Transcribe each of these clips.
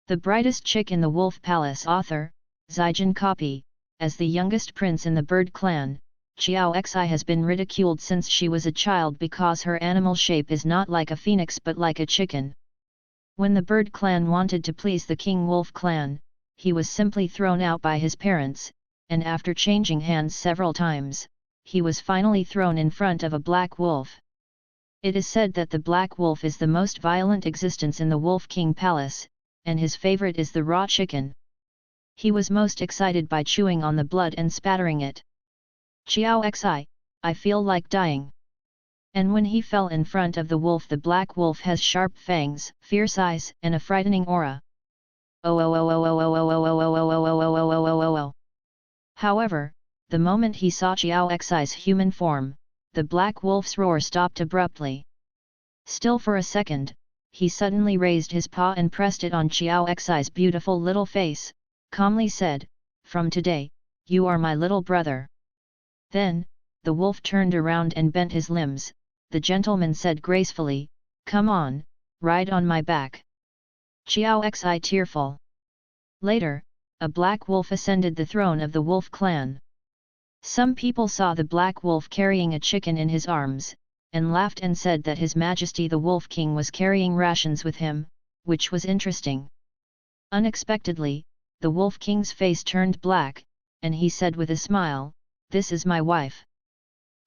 The brightest chick in the Wolf Palace. Author, Zijin Copy. As the youngest prince in the bird clan, Xiao Xi has been ridiculed since she was a child because her animal shape is not like a phoenix but like a chicken. When the bird clan wanted to please the king wolf clan, he was simply thrown out by his parents, and after changing hands several times, he was finally thrown in front of a black wolf. It is said that the black wolf is the most violent existence in the Wolf King Palace, and his favorite is the raw chicken. He was most excited by chewing on the blood and spattering it. Xiao Xi, I feel like dying. And when he fell in front of the black wolf has sharp fangs, fierce eyes, and a frightening aura. However, the moment he saw Xiao Xi's human form, the black wolf's roar stopped abruptly. Still for a second, he suddenly raised his paw and pressed it on Xiao Xi's beautiful little face, calmly said, "From today, you are my little brother." Then, the wolf turned around and bent his limbs. The gentleman said gracefully, "Come on, ride on my back." Xiao Xi tearful. Later, a black wolf ascended the throne of the wolf clan. Some people saw the black wolf carrying a chicken in his arms, and laughed and said that His Majesty the Wolf King was carrying rations with him, which was interesting. Unexpectedly, the Wolf King's face turned black, and he said with a smile, "This is my wife.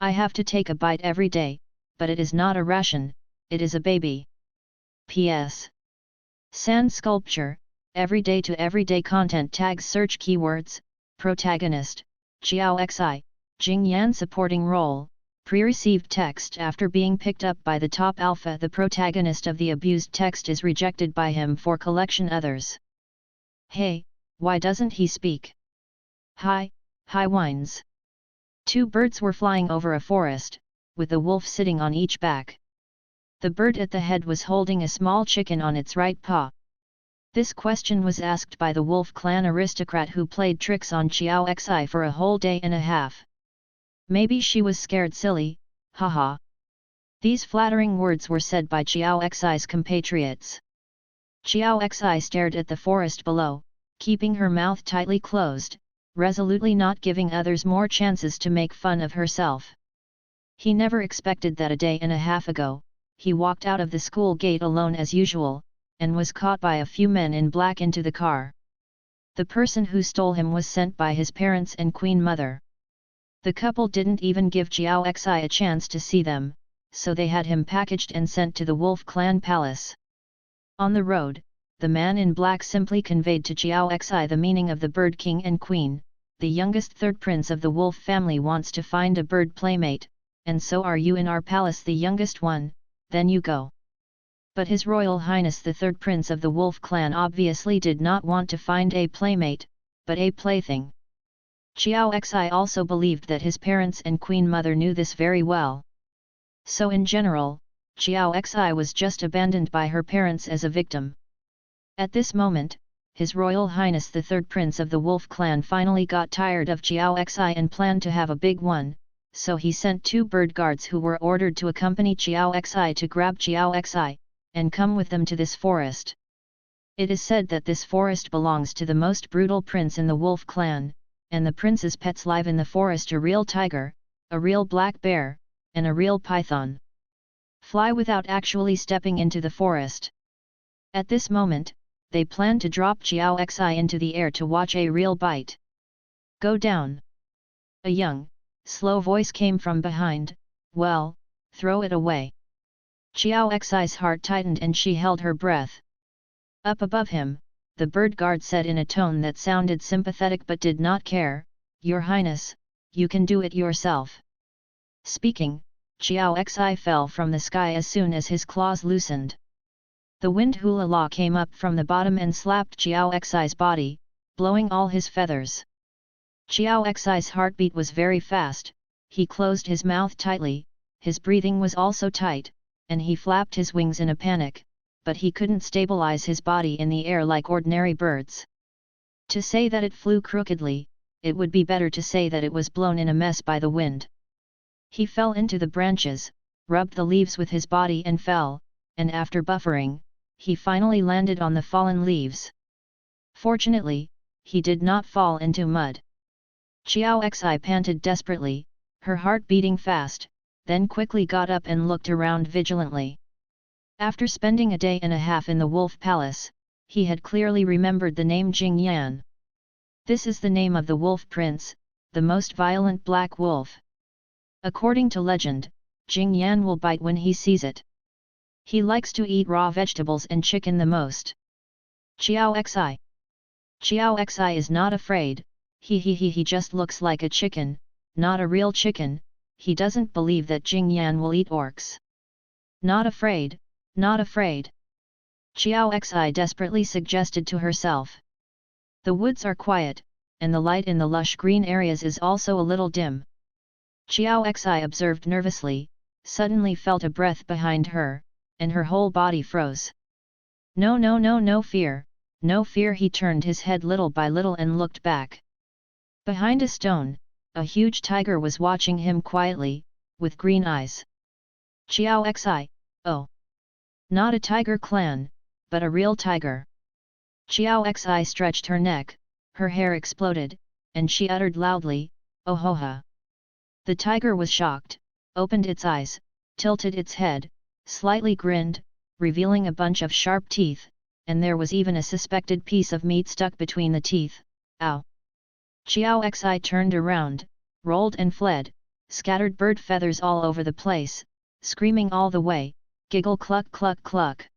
I have to take a bite every day, but it is not a ration, it is a baby." P.S. Sand sculpture, everyday to everyday content tags search keywords, protagonist, Xiao Xi, Jing Yan supporting role, pre-received text. After being picked up by the top alpha, the protagonist of the abused text is rejected by him for collection others. Hey, why doesn't he speak? Hi whines. Two birds were flying over a forest, with a wolf sitting on each back. The bird at the head was holding a small chicken on its right paw. This question was asked by the Wolf Clan aristocrat who played tricks on Xiao Xi for a whole day and a half. Maybe she was scared silly, haha. These flattering words were said by Xiao Xi's compatriots. Xiao Xi stared at the forest below, keeping her mouth tightly closed, resolutely not giving others more chances to make fun of herself. He never expected that a day and a half ago, he walked out of the school gate alone as usual, and was caught by a few men in black into the car. The person who stole him was sent by his parents and Queen Mother. The couple didn't even give Xiao Xi a chance to see them, so they had him packaged and sent to the Wolf Clan Palace. On the road, the man in black simply conveyed to Xiao Xi the meaning of the Bird King and Queen. The youngest third prince of the wolf family wants to find a bird playmate, and so are you in our palace, the youngest one, then you go. But His Royal Highness the third prince of the wolf clan obviously did not want to find a playmate, but a plaything. Xiao Xi also believed that his parents and Queen Mother knew this very well. So in general, Xiao Xi was just abandoned by her parents as a victim. At this moment, His Royal Highness the third prince of the wolf clan finally got tired of Xiao Xi and planned to have a big one, so he sent two bird guards who were ordered to accompany Xiao Xi to grab Xiao Xi, and come with them to this forest. It is said that this forest belongs to the most brutal prince in the wolf clan, and the prince's pets live in the forest: a real tiger, a real black bear, and a real python. Fly without actually stepping into the forest. At this moment, they plan to drop Xiao Xi into the air to watch a real bite. Go down. A young, slow voice came from behind, well, throw it away. Xiao Xi's heart tightened and she held her breath. Up above him, the bird guard said in a tone that sounded sympathetic but did not care, "Your Highness, you can do it yourself." Speaking, Xiao Xi fell from the sky as soon as his claws loosened. The wind hula came up from the bottom and slapped Xiao Xi's body, blowing all his feathers. Xiao Xi's heartbeat was very fast, he closed his mouth tightly, his breathing was also tight, and he flapped his wings in a panic, but he couldn't stabilize his body in the air like ordinary birds. To say that it flew crookedly, it would be better to say that it was blown in a mess by the wind. He fell into the branches, rubbed the leaves with his body and fell, and after buffering, he finally landed on the fallen leaves. Fortunately, he did not fall into mud. Xiao Xi panted desperately, her heart beating fast, then quickly got up and looked around vigilantly. After spending a day and a half in the Wolf Palace, he had clearly remembered the name Jing Yan. This is the name of the Wolf Prince, the most violent black wolf. According to legend, Jing Yan will bite when he sees it. He likes to eat raw vegetables and chicken the most. Xiao Xi. Xiao Xi is not afraid, he just looks like a chicken, not a real chicken, he doesn't believe that Jing Yan will eat orcs. Not afraid, not afraid. Xiao Xi desperately suggested to herself. The woods are quiet, and the light in the lush green areas is also a little dim. Xiao Xi observed nervously, suddenly felt a breath behind her, and her whole body froze. No, no, no, no fear, no fear. He turned his head little by little and looked back. Behind a stone, a huge tiger was watching him quietly, with green eyes. Xiao Xi, oh! Not a tiger clan, but a real tiger. Xiao Xi stretched her neck, her hair exploded, and she uttered loudly, oh ho ha. The tiger was shocked, opened its eyes, tilted its head, slightly grinned, revealing a bunch of sharp teeth, and there was even a suspected piece of meat stuck between the teeth. Ow! Xiao Xi turned around, rolled and fled, scattered bird feathers all over the place, screaming all the way, giggle cluck cluck cluck.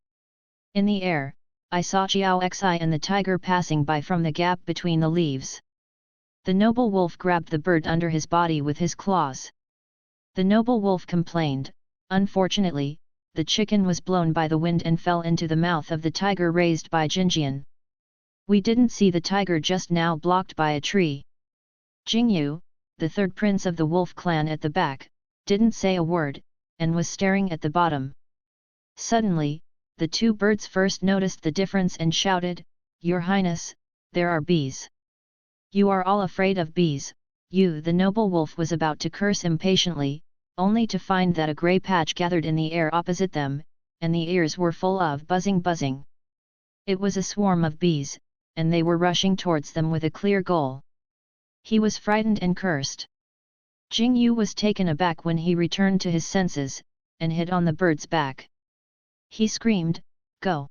In the air, I saw Xiao Xi and the tiger passing by from the gap between the leaves. The noble wolf grabbed the bird under his body with his claws. The noble wolf complained, unfortunately, the chicken was blown by the wind and fell into the mouth of the tiger raised by Jinjian. We didn't see the tiger just now, blocked by a tree. Jingyu, the third prince of the wolf clan at the back, didn't say a word, and was staring at the bottom. Suddenly, the two birds first noticed the difference and shouted, Your Highness, there are bees. You are all afraid of bees. You. The noble wolf was about to curse impatiently, only to find that a grey patch gathered in the air opposite them, and the ears were full of buzzing. It was a swarm of bees, and they were rushing towards them with a clear goal. He was frightened and cursed. Jingyu was taken aback when he returned to his senses, and hit on the bird's back. He screamed, Go!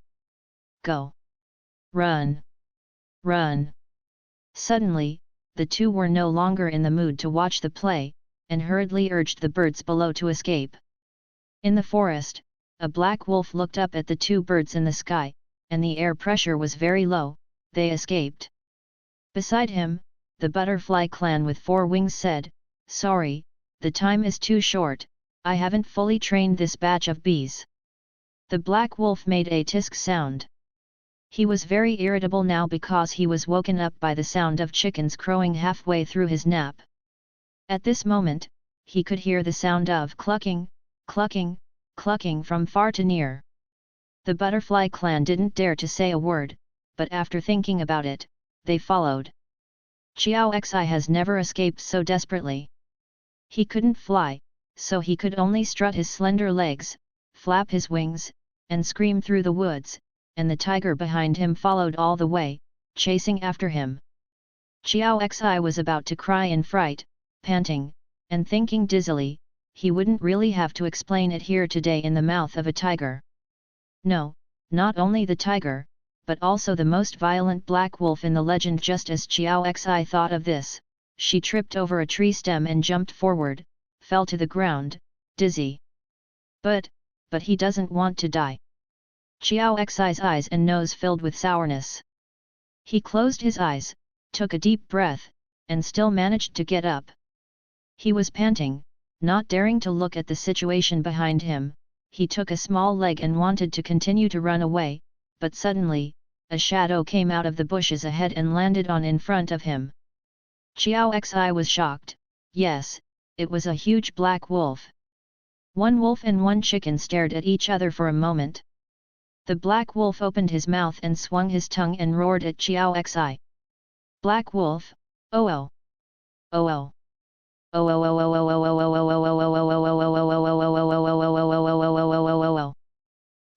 Go! Run! Run! Suddenly, the two were no longer in the mood to watch the play, and hurriedly urged the birds below to escape. In the forest, a black wolf looked up at the two birds in the sky, and the air pressure was very low. They escaped. Beside him, the butterfly clan with 4 wings said, Sorry, the time is too short, I haven't fully trained this batch of bees. The black wolf made a tisk sound. He was very irritable now because he was woken up by the sound of chickens crowing halfway through his nap. At this moment, he could hear the sound of clucking, clucking, clucking from far to near. The butterfly clan didn't dare to say a word, but after thinking about it, they followed. Xiao Xi has never escaped so desperately. He couldn't fly, so he could only strut his slender legs, flap his wings, and scream through the woods, and the tiger behind him followed all the way, chasing after him. Xiao Xi was about to cry in fright, panting, and thinking dizzily, he wouldn't really have to explain it here today in the mouth of a tiger. No, not only the tiger, but also the most violent black wolf in the legend. Just as Xiao Xi thought of this, she tripped over a tree stem and jumped forward, fell to the ground, dizzy. But he doesn't want to die. Xiao Xi's eyes and nose filled with sourness. He closed his eyes, took a deep breath, and still managed to get up. He was panting, not daring to look at the situation behind him. He took a small leg and wanted to continue to run away, but suddenly, a shadow came out of the bushes ahead and landed on in front of him. Xiao Xi was shocked. Yes, it was a huge black wolf. One wolf and one chicken stared at each other for a moment. The black wolf opened his mouth and swung his tongue and roared at Xiao Xi. Black wolf, oh oh! Oh oh! Oh oh oh oh oh oh oh oh oh oh oh oh oh oh.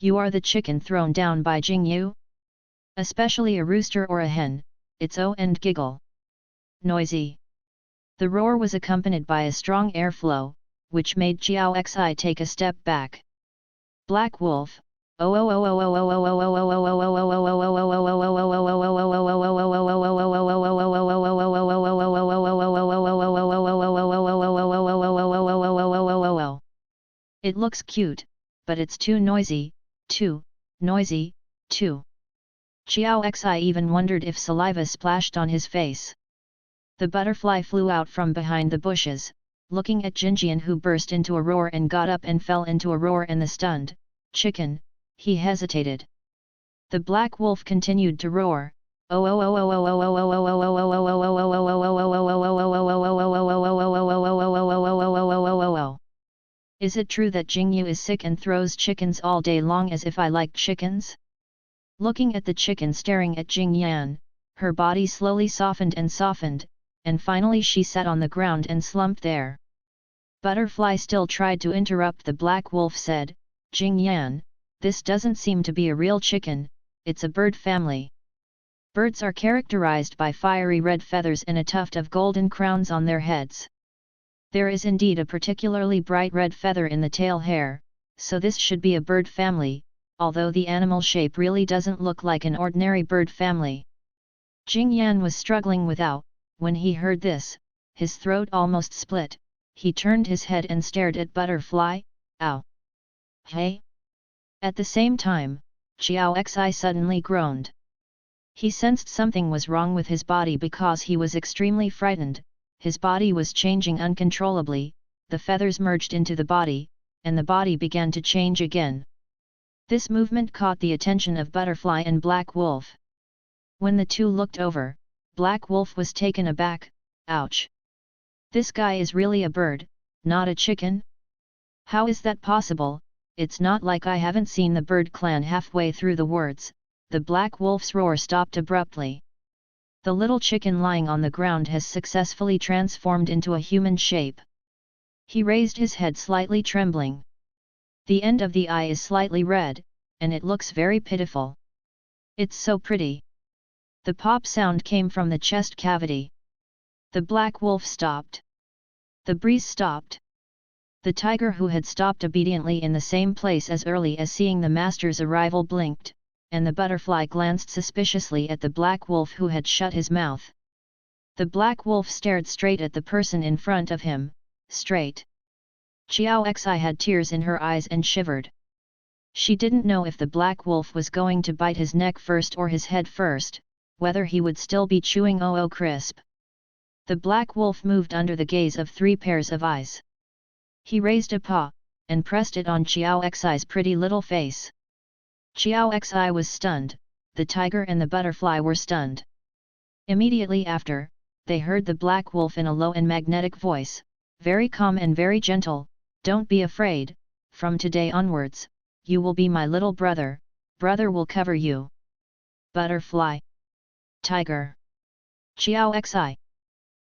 You are the chicken thrown down by Jingyu? Especially a rooster or a hen, it's oh and giggle. Noisy. The roar was accompanied by a strong airflow, which made Xiao Xi take a step back. Black Wolf. It looks cute, but it's too noisy, too noisy, too. Xiao Xi even wondered if saliva splashed on his face. The butterfly flew out from behind the bushes, looking at Jinjian, who burst into a roar and got up and fell into a roar, and the stunned chicken, he hesitated. The black wolf continued to roar. Is it true that Jingyu is sick and throws chickens all day long as if I liked chickens? Looking at the chicken staring at Jing Yan, her body slowly softened, and finally she sat on the ground and slumped there. Butterfly still tried to interrupt. The black wolf said, Jing Yan, this doesn't seem to be a real chicken, it's a bird family. Birds are characterized by fiery red feathers and a tuft of golden crowns on their heads. There is indeed a particularly bright red feather in the tail hair, so this should be a bird family, although the animal shape really doesn't look like an ordinary bird family. Jing Yan was struggling with ow. When he heard this, his throat almost split. He turned his head and stared at Butterfly. Ow! Hey! At the same time, Xiao Xi suddenly groaned. He sensed something was wrong with his body because he was extremely frightened. His body was changing uncontrollably, the feathers merged into the body, and the body began to change again. This movement caught the attention of Butterfly and Black Wolf. When the two looked over, Black Wolf was taken aback. Ouch! This guy is really a bird, not a chicken? How is that possible? It's not like I haven't seen the bird clan. Halfway through the words, the Black Wolf's roar stopped abruptly. The little chicken lying on the ground has successfully transformed into a human shape. He raised his head, slightly trembling. The end of the eye is slightly red, and it looks very pitiful. It's so pretty. The pop sound came from the chest cavity. The black wolf stopped. The breeze stopped. The tiger, who had stopped obediently in the same place as early as seeing the master's arrival, blinked, and the butterfly glanced suspiciously at the black wolf, who had shut his mouth. The black wolf stared straight at the person in front of him, straight. Xiao Xi had tears in her eyes and shivered. She didn't know if the black wolf was going to bite his neck first or his head first, whether he would still be chewing OO crisp. The black wolf moved under the gaze of 3 pairs of eyes. He raised a paw, and pressed it on Xiao Xi's pretty little face. Xiao Xi was stunned, the tiger and the butterfly were stunned. Immediately after, they heard the black wolf in a low and magnetic voice, very calm and very gentle, "Don't be afraid, from today onwards, you will be my little brother, brother will cover you." Butterfly. Tiger. Xiao Xi.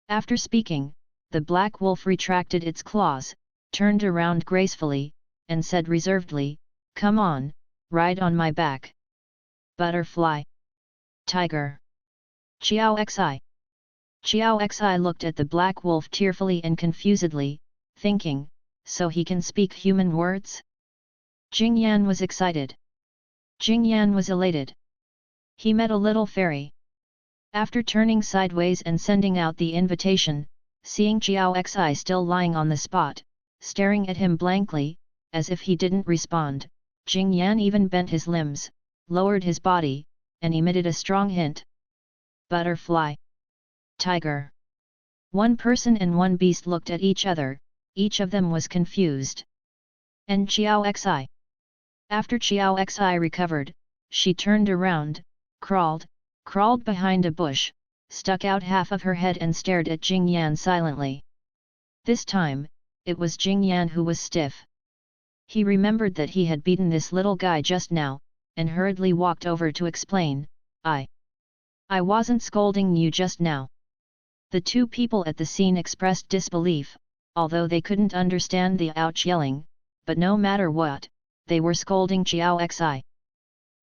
After speaking, the black wolf retracted its claws, turned around gracefully, and said reservedly, "Come on, ride on my back." Butterfly. Tiger. Xiao Xi. Xiao Xi looked at the black wolf tearfully and confusedly, thinking, so he can speak human words? Jing Yan was excited. Jing Yan was elated. He met a little fairy. After turning sideways and sending out the invitation, seeing Xiao Xi still lying on the spot, staring at him blankly, as if he didn't respond, Jing Yan even bent his limbs, lowered his body, and emitted a strong hint. Butterfly. Tiger. One person and one beast looked at each other, each of them was confused. And Xiao Xi. After Xiao Xi recovered, she turned around, crawled behind a bush, stuck out half of her head and stared at Jing Yan silently. This time, it was Jing Yan who was stiff. He remembered that he had beaten this little guy just now, and hurriedly walked over to explain, I wasn't scolding you just now." The 2 people at the scene expressed disbelief, although they couldn't understand the ouch yelling, but no matter what, they were scolding Xiao Xi.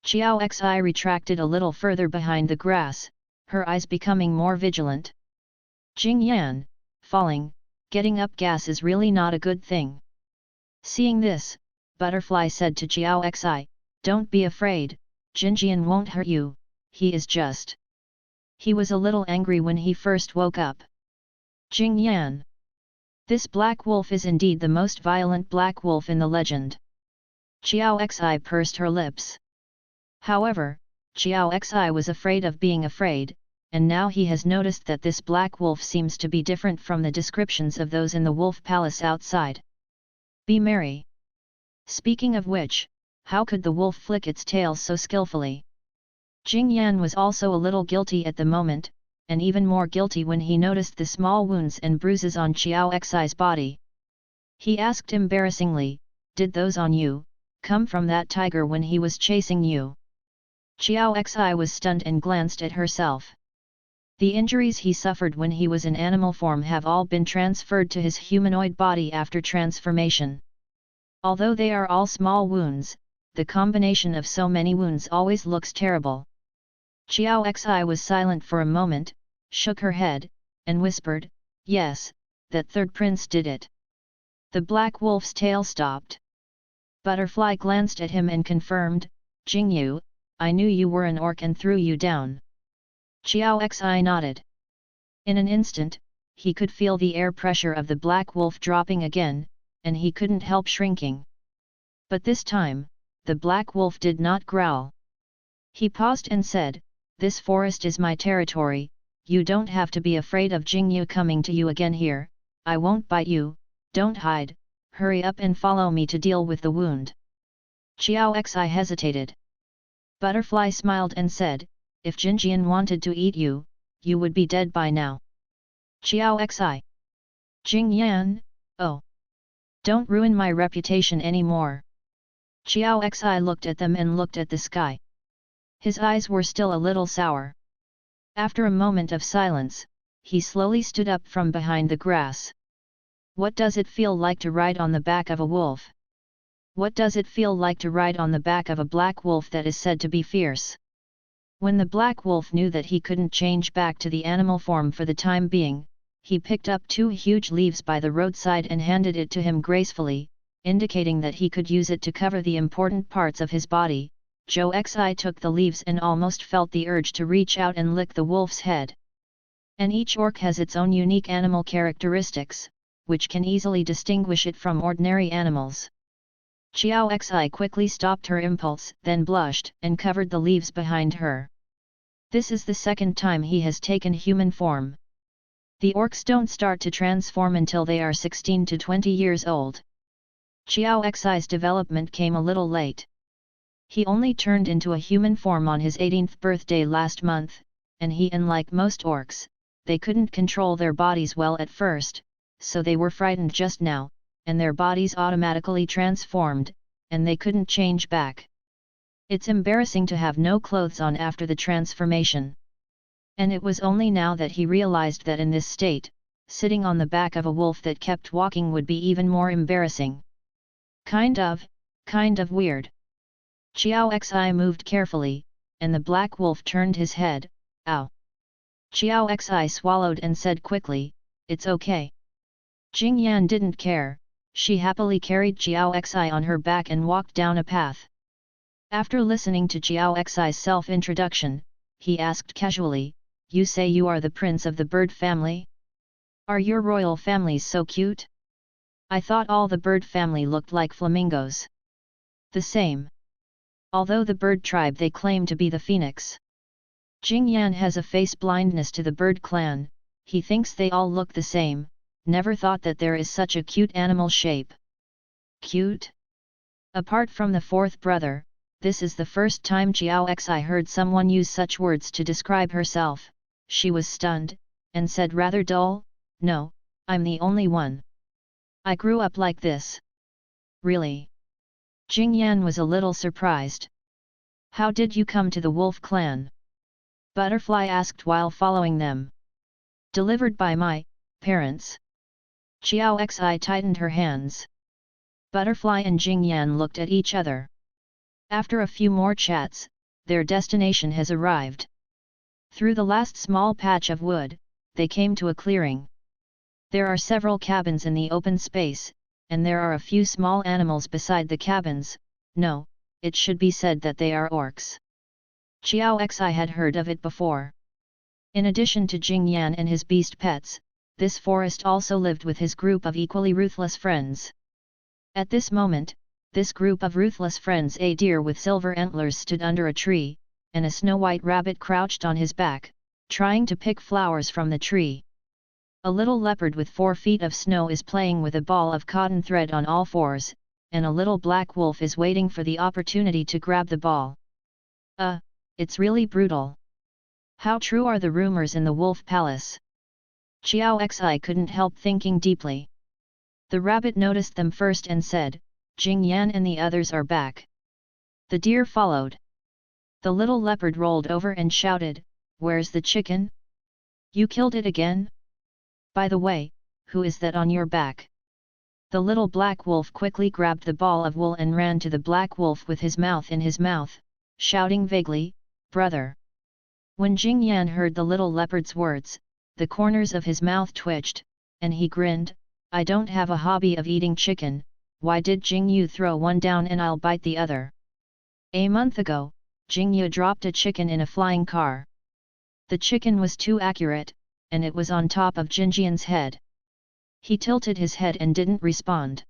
Xiao Xi retracted a little further behind the grass, her eyes becoming more vigilant. Jing Yan, falling, getting up gas is really not a good thing. Seeing this, Butterfly said to Xiao Xi, don't be afraid, Jinjian won't hurt you, he is just. He was a little angry when he first woke up. Jing Yan. This black wolf is indeed the most violent black wolf in the legend. Xiao Xi pursed her lips. However, Xiao Xi was afraid of being afraid, and now he has noticed that this black wolf seems to be different from the descriptions of those in the wolf palace outside. Be merry. Speaking of which, how could the wolf flick its tail so skillfully? Jing Yan was also a little guilty at the moment, and even more guilty when he noticed the small wounds and bruises on Xiao Xi's body. He asked embarrassingly, did those on you come from that tiger when he was chasing you? Xiao Xi was stunned and glanced at herself. The injuries he suffered when he was in animal form have all been transferred to his humanoid body after transformation. Although they are all small wounds, the combination of so many wounds always looks terrible. Xiao Xi was silent for a moment, shook her head, and whispered, yes, that third prince did it. The black wolf's tail stopped. Butterfly glanced at him and confirmed, Jingyu, I knew you were an orc and threw you down. Xiao Xi nodded. In an instant, he could feel the air pressure of the black wolf dropping again, and he couldn't help shrinking. But this time, the black wolf did not growl. He paused and said, this forest is my territory, you don't have to be afraid of Jingyu coming to you again here, I won't bite you, don't hide, hurry up and follow me to deal with the wound. Xiao Xi hesitated. Butterfly smiled and said, if Jinjian wanted to eat you, you would be dead by now. Xiao Xi. Jing Yan, oh. Don't ruin my reputation anymore. Xiao Xi looked at them and looked at the sky. His eyes were still a little sour. After a moment of silence, he slowly stood up from behind the grass. What does it feel like to ride on the back of a wolf? What does it feel like to ride on the back of a black wolf that is said to be fierce? When the black wolf knew that he couldn't change back to the animal form for the time being, he picked up 2 huge leaves by the roadside and handed it to him gracefully, indicating that he could use it to cover the important parts of his body. Zhou Xi took the leaves and almost felt the urge to reach out and lick the wolf's head. And each orc has its own unique animal characteristics, which can easily distinguish it from ordinary animals. Xiao Xi quickly stopped her impulse, then blushed and covered the leaves behind her. This is the second time he has taken human form. The orcs don't start to transform until they are 16 to 20 years old. Xiao Xi's development came a little late. He only turned into a human form on his 18th birthday last month, and unlike most orcs, they couldn't control their bodies well at first, so they were frightened just now, and their bodies automatically transformed, and they couldn't change back. It's embarrassing to have no clothes on after the transformation. And it was only now that he realized that in this state, sitting on the back of a wolf that kept walking would be even more embarrassing. Kind of weird. Xiao Xi moved carefully, and the black wolf turned his head, ow. Xiao Xi swallowed and said quickly, it's okay. Jing Yan didn't care, she happily carried Xiao Xi on her back and walked down a path. After listening to Xiao Xi's self-introduction, he asked casually, you say you are the prince of the bird family? Are your royal families so cute? I thought all the bird family looked like flamingos. The same. Although the bird tribe they claim to be the phoenix. Jing Yan has a face blindness to the bird clan, he thinks they all look the same, never thought that there is such a cute animal shape. Cute? Apart from the 4th brother, this is the first time Xiao Xi heard someone use such words to describe herself. She was stunned, and said rather dull, no, I'm the only one. I grew up like this. Really? Jing Yan was a little surprised. How did you come to the wolf clan? Butterfly asked while following them. Delivered by my parents. Xiao Xi tightened her hands. Butterfly and Jing Yan looked at each other. After a few more chats, their destination has arrived. Through the last small patch of wood, they came to a clearing. There are several cabins in the open space, and there are a few small animals beside the cabins. No, it should be said that they are orcs. Xiao Xi had heard of it before. In addition to Jing Yan and his beast pets, this forest also lived with his group of equally ruthless friends. At this moment, this group of ruthless friends, a deer with silver antlers stood under a tree, and a snow-white rabbit crouched on his back, trying to pick flowers from the tree. A little leopard with 4 feet of snow is playing with a ball of cotton thread on all fours, and a little black wolf is waiting for the opportunity to grab the ball. It's really brutal. How true are the rumors in the wolf palace? Xiao Xi couldn't help thinking deeply. The rabbit noticed them first and said, "Jing Yan and the others are back." The deer followed. The little leopard rolled over and shouted, "Where's the chicken? You killed it again? By the way, who is that on your back?" The little black wolf quickly grabbed the ball of wool and ran to the black wolf with his mouth in his mouth, shouting vaguely, "Brother." When Jing Yan heard the little leopard's words, the corners of his mouth twitched, and he grinned, "I don't have a hobby of eating chicken, why did Jing Yu throw one down and I'll bite the other?" A month ago, Jing Yu dropped a chicken in a flying car. The chicken was too accurate, and it was on top of Jinjian's head. He tilted his head and didn't respond.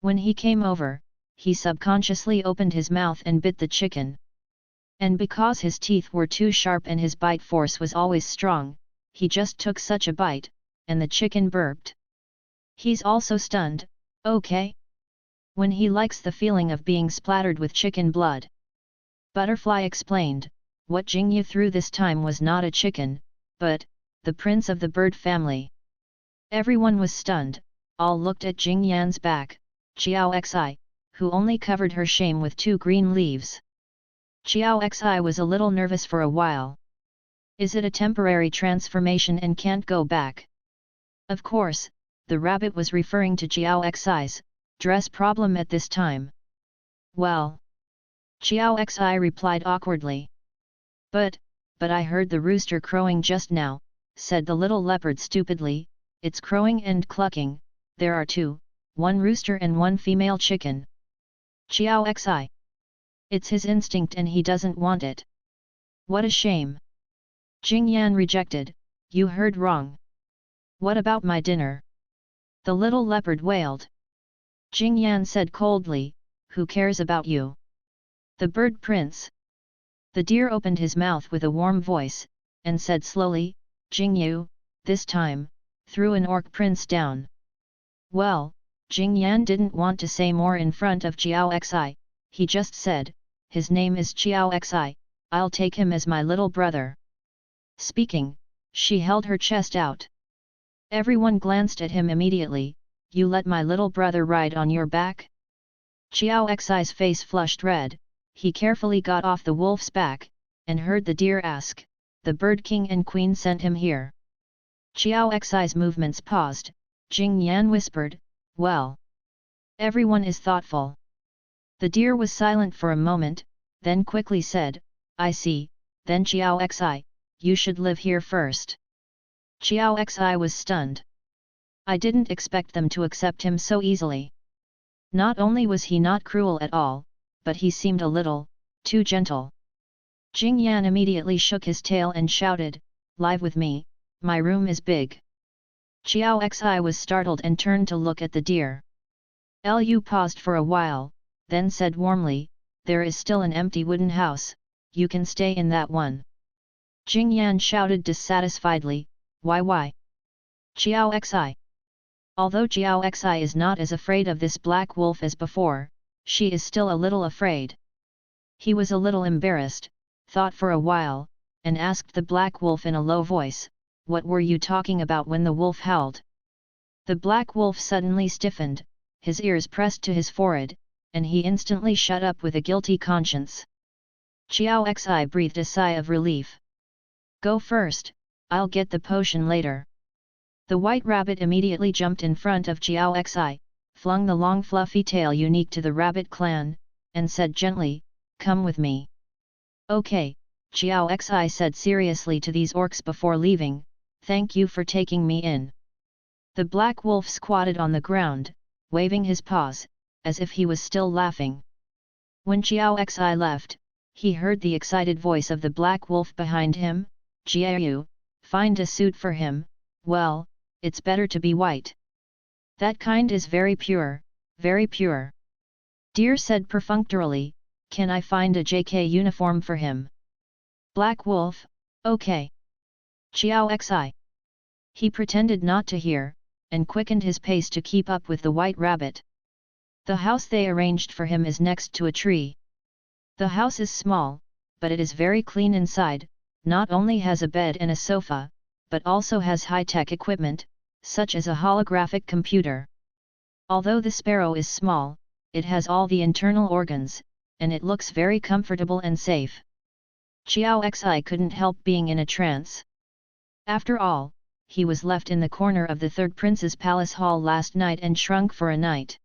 When he came over, he subconsciously opened his mouth and bit the chicken. And because his teeth were too sharp and his bite force was always strong, he just took such a bite, and the chicken burped. He's also stunned, okay? When he likes the feeling of being splattered with chicken blood. Butterfly explained, what Jing Yu threw this time was not a chicken, but the prince of the bird family. Everyone was stunned, all looked at Jing Yan's back, Xiao Xi, who only covered her shame with 2 green leaves. Xiao Xi was a little nervous for a while. Is it a temporary transformation and can't go back? Of course, the rabbit was referring to Xiao Xi's dress problem at this time. Well, Xiao Xi replied awkwardly. But I heard the rooster crowing just now, said the little leopard stupidly, it's crowing and clucking, there are 2, 1 rooster and 1 female chicken. Xiao Xi. It's his instinct and he doesn't want it. What a shame. Jing Yan rejected, you heard wrong. What about my dinner? The little leopard wailed. Jing Yan said coldly, who cares about you? The bird prince. The deer opened his mouth with a warm voice, and said slowly, Jing Yu, this time, threw an orc prince down. Well, Jing Yan didn't want to say more in front of Xiao Xi, he just said, his name is Xiao Xi, I'll take him as my little brother. Speaking, she held her chest out. Everyone glanced at him immediately, you let my little brother ride on your back? Xiao Xi's face flushed red, he carefully got off the wolf's back, and heard the deer ask, the bird king and queen sent him here. Xiao Xi's movements paused, Jing Yan whispered, well. Everyone is thoughtful. The deer was silent for a moment, then quickly said, I see, then Xiao Xi, you should live here first. Xiao Xi was stunned. I didn't expect them to accept him so easily. Not only was he not cruel at all, but he seemed a little, too gentle. Jing Yan immediately shook his tail and shouted, live with me, my room is big. Xiao Xi was startled and turned to look at the deer. Lu paused for a while, then said warmly, there is still an empty wooden house, you can stay in that one. Jing Yan shouted dissatisfiedly, why? Xiao Xi. Although Xiao Xi is not as afraid of this black wolf as before, she is still a little afraid. He was a little embarrassed, thought for a while, and asked the black wolf in a low voice, what were you talking about when the wolf howled? The black wolf suddenly stiffened, his ears pressed to his forehead, and he instantly shut up with a guilty conscience. Xiao Xi breathed a sigh of relief. Go first, I'll get the potion later. The white rabbit immediately jumped in front of Xiao Xi, flung the long fluffy tail unique to the rabbit clan, and said gently, come with me. Okay, Chiao Xi said seriously to these orcs before leaving, thank you for taking me in. The black wolf squatted on the ground, waving his paws, as if he was still laughing. When Chiao Xi left, he heard the excited voice of the black wolf behind him, Jiayu, find a suit for him, well, it's better to be white. That kind is very pure, very pure. Deer said perfunctorily, can I find a JK uniform for him? Black wolf, okay. Chiao Xi. He pretended not to hear, and quickened his pace to keep up with the white rabbit. The house they arranged for him is next to a tree. The house is small, but it is very clean inside, not only has a bed and a sofa, but also has high-tech equipment, such as a holographic computer. Although the sparrow is small, it has all the internal organs, and it looks very comfortable and safe. Chiao Xi couldn't help being in a trance. After all, he was left in the corner of the third prince's palace hall last night and shrunk for a night.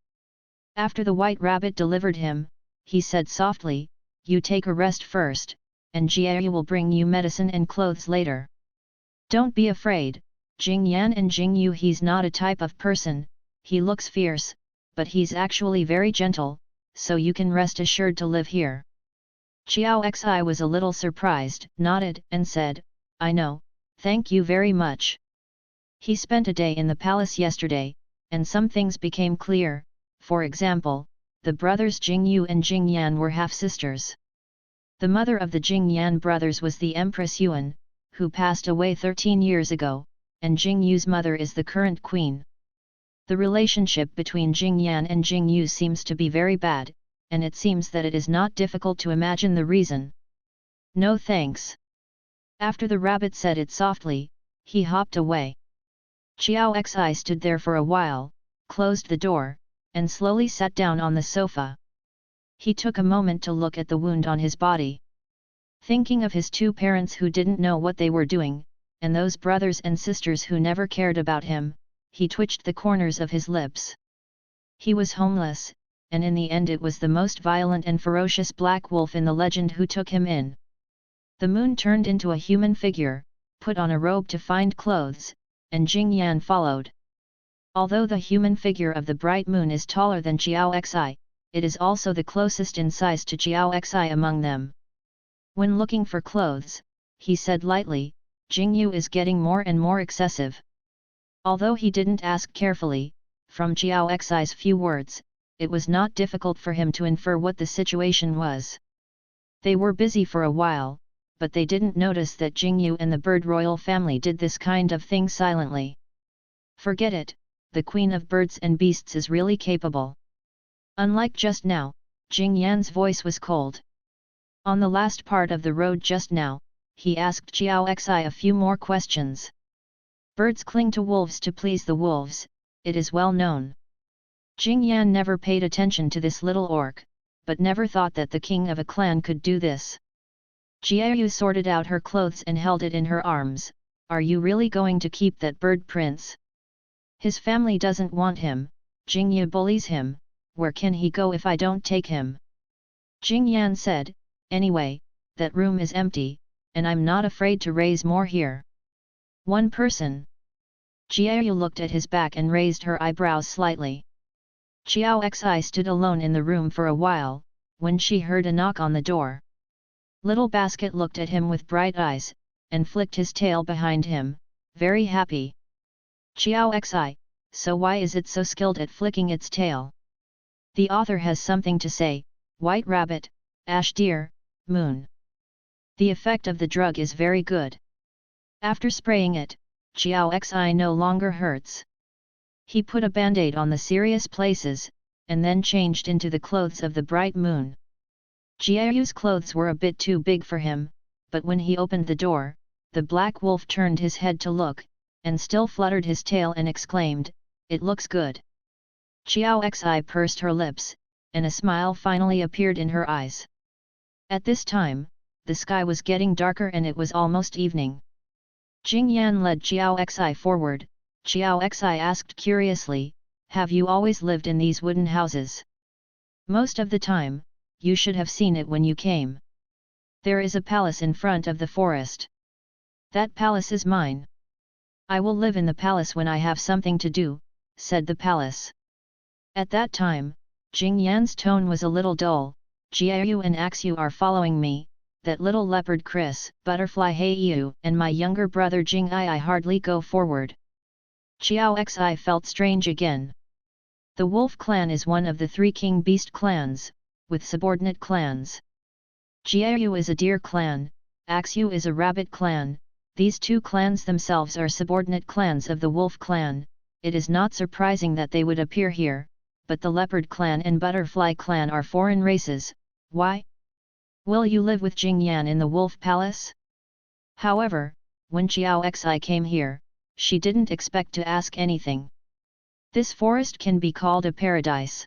After the white rabbit delivered him, he said softly, you take a rest first, and Jiayu will bring you medicine and clothes later. Don't be afraid, Jing Yan and Jing Yu, he's not a type of person, he looks fierce, but he's actually very gentle, so you can rest assured to live here. Chiao Xi was a little surprised, nodded, and said, I know, thank you very much. He spent a day in the palace yesterday, and some things became clear, for example, the brothers Jing Yu and Jing Yan were half-sisters. The mother of the Jing Yan brothers was the Empress Yuan, who passed away 13 years ago, and Jing Yu's mother is the current queen. The relationship between Jing Yan and Jing Yu seems to be very bad, and it seems that it is not difficult to imagine the reason. No thanks. After the rabbit said it softly, he hopped away. Chiao Xi stood there for a while, closed the door, and slowly sat down on the sofa. He took a moment to look at the wound on his body. Thinking of his two parents who didn't know what they were doing, and those brothers and sisters who never cared about him, he twitched the corners of his lips. He was homeless, and in the end it was the most violent and ferocious black wolf in the legend who took him in. The moon turned into a human figure, put on a robe to find clothes, and Jing Yan followed. Although the human figure of the bright moon is taller than Chiao Xi, it is also the closest in size to Chiao Xi among them. When looking for clothes, he said lightly, Jing Yu is getting more and more excessive. Although he didn't ask carefully, from Chiao Xi's few words, it was not difficult for him to infer what the situation was. They were busy for a while, but they didn't notice that Jing Yu and the bird royal family did this kind of thing silently. Forget it, the queen of birds and beasts is really capable. Unlike just now, Jing Yan's voice was cold. On the last part of the road just now, he asked Chiao Xi a few more questions. Birds cling to wolves to please the wolves, it is well known. Jing Yan never paid attention to this little orc, but never thought that the king of a clan could do this. Jiayu sorted out her clothes and held it in her arms. Are you really going to keep that bird prince? His family doesn't want him, Jing Yu bullies him, where can he go if I don't take him? Jing Yan said, anyway, that room is empty, and I'm not afraid to raise more here. One person. Jiayu looked at his back and raised her eyebrows slightly. Chiao Xi stood alone in the room for a while, when she heard a knock on the door. Little Basket looked at him with bright eyes, and flicked his tail behind him, very happy. Chiao Xi, so why is it so skilled at flicking its tail? The author has something to say, White Rabbit, Ash Deer, Moon. The effect of the drug is very good. After spraying it, Chiao Xi no longer hurts. He put a band-aid on the serious places, and then changed into the clothes of the bright moon. Jiayu's clothes were a bit too big for him, but when he opened the door, the black wolf turned his head to look, and still fluttered his tail and exclaimed, it looks good. Chiao Xi pursed her lips, and a smile finally appeared in her eyes. At this time, the sky was getting darker and it was almost evening. Jing Yan led Chiao Xi forward. Chiao Xi asked curiously, have you always lived in these wooden houses? Most of the time, you should have seen it when you came. There is a palace in front of the forest. That palace is mine. I will live in the palace when I have something to do, said the palace. At that time, Jing Yan's tone was a little dull. Jiayu and Axu are following me, that little leopard Chris, butterfly Heiyu, and my younger brother Jing I hardly go forward. Xiao Xi felt strange again. The wolf clan is one of the 3 king beast clans, with subordinate clans. Jiayu is a deer clan, Axu is a rabbit clan. These 2 clans themselves are subordinate clans of the wolf clan. It is not surprising that they would appear here, but the leopard clan and butterfly clan are foreign races. Why? Will you live with Jing Yan in the wolf palace? However, when Xiao Xi came here, she didn't expect to ask anything. This forest can be called a paradise.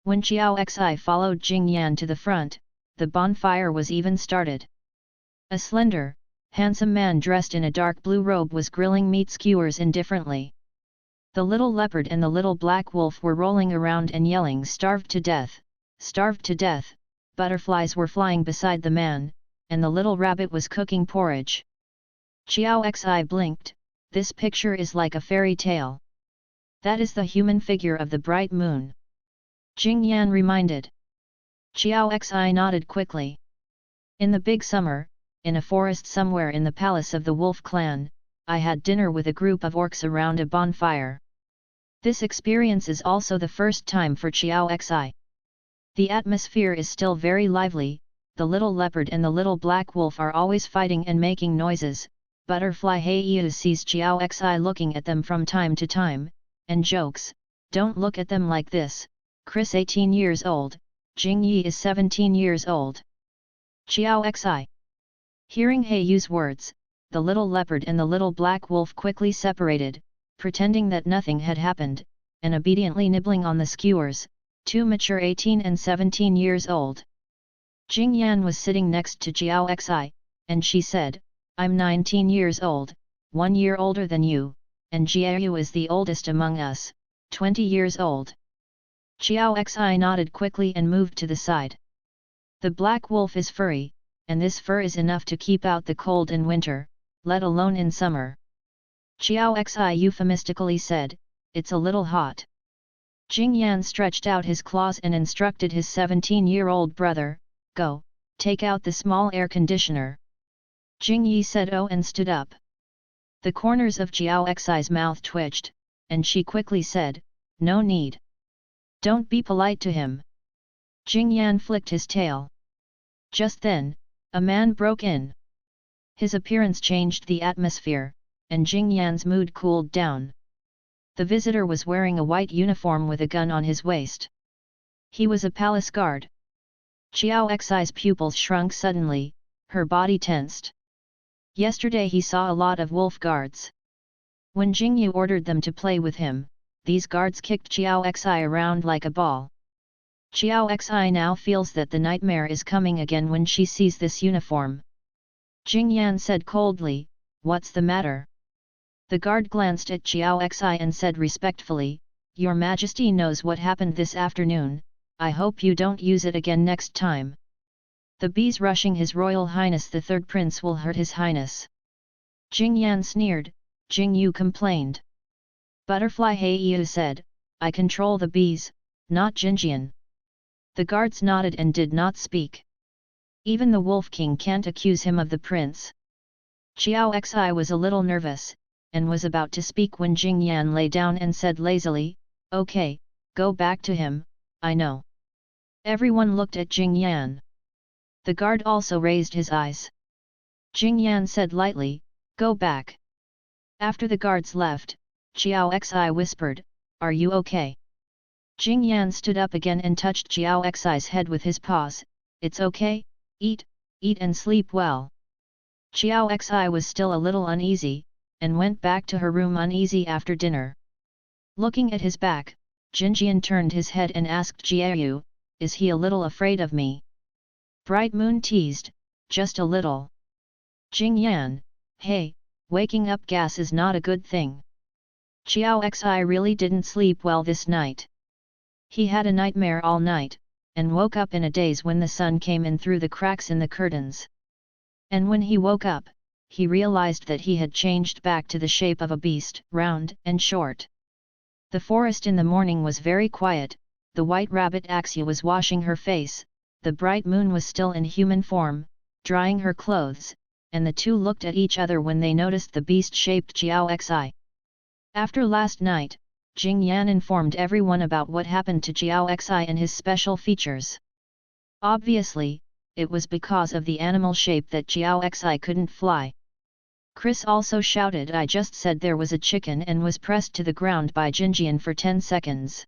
When Xiao Xi followed Jing Yan to the front, the bonfire was even started. A slender, handsome man dressed in a dark blue robe was grilling meat skewers indifferently. The little leopard and the little black wolf were rolling around and yelling "Starved to death! Starved to death!" Butterflies were flying beside the man, and the little rabbit was cooking porridge. Xiao Xi blinked. This picture is like a fairy tale. That is the human figure of the bright moon. Jing Yan reminded. Xiao Xi nodded quickly. In the big summer, in a forest somewhere in the palace of the wolf clan, I had dinner with a group of orcs around a bonfire. This experience is also the first time for Xiao Xi. The atmosphere is still very lively, the little leopard and the little black wolf are always fighting and making noises. Butterfly Heiyu sees Xiao Xi looking at them from time to time, and jokes, "Don't look at them like this, Chris 18 years old, Jing Yi is 17 years old." Xiao Xi. Hearing Heiyu's words, the little leopard and the little black wolf quickly separated, pretending that nothing had happened, and obediently nibbling on the skewers, 2 mature 18 and 17 years old. Jing Yan was sitting next to Xiao Xi, and she said, "I'm 19 years old, 1 year older than you, and Jiayu is the oldest among us, 20 years old." Xiao Xi nodded quickly and moved to the side. The black wolf is furry, and this fur is enough to keep out the cold in winter, let alone in summer. Xiao Xi euphemistically said, "It's a little hot." Jing Yan stretched out his claws and instructed his 17-year-old brother, "Go, take out the small air conditioner." Jing Yi said "Oh" and stood up. The corners of Xiao Xi's mouth twitched, and she quickly said, "No need. Don't be polite to him." Jing Yan flicked his tail. Just then, a man broke in. His appearance changed the atmosphere, and Jing Yan's mood cooled down. The visitor was wearing a white uniform with a gun on his waist. He was a palace guard. Xiao Xi's pupils shrunk suddenly, her body tensed. Yesterday he saw a lot of wolf guards. When Jingyu ordered them to play with him, these guards kicked Xiao Xi around like a ball. Xiao Xi now feels that the nightmare is coming again when she sees this uniform. Jing Yan said coldly, "What's the matter?" The guard glanced at Xiao Xi and said respectfully, "Your Majesty knows what happened this afternoon, I hope you don't use it again next time. The bees rushing His Royal Highness the Third Prince will hurt His Highness." Jing Yan sneered. Jing Yu complained. Butterfly Heiyu said, "I control the bees, not Jinjian." The guards nodded and did not speak. Even the Wolf King can't accuse him of the prince. Xiao Xi was a little nervous, and was about to speak when Jing Yan lay down and said lazily, "Okay, go back to him, I know." Everyone looked at Jing Yan. The guard also raised his eyes. Jing Yan said lightly, "Go back." After the guards left, Xiao Xi whispered, "Are you okay?" Jing Yan stood up again and touched Xiao Xi's head with his paws. "It's okay, eat and sleep well." Xiao Xi was still a little uneasy, and went back to her room uneasy after dinner. Looking at his back, Jinjian turned his head and asked Jiayu, "Is he a little afraid of me?" Bright Moon teased, "Just a little." Jing Yan, "Hey, waking up gas is not a good thing." Xiao Xi really didn't sleep well this night. He had a nightmare all night, and woke up in a daze when the sun came in through the cracks in the curtains. And when he woke up, he realized that he had changed back to the shape of a beast, round and short. The forest in the morning was very quiet. The white rabbit Axia was washing her face, the bright moon was still in human form, drying her clothes, and the two looked at each other when they noticed the beast-shaped Jiao Xi. After last night, Jing Yan informed everyone about what happened to Jiao Xi and his special features. Obviously, it was because of the animal shape that Jiao Xi couldn't fly. Chris also shouted, "I just said there was a chicken," and was pressed to the ground by Jinjian for 10 seconds.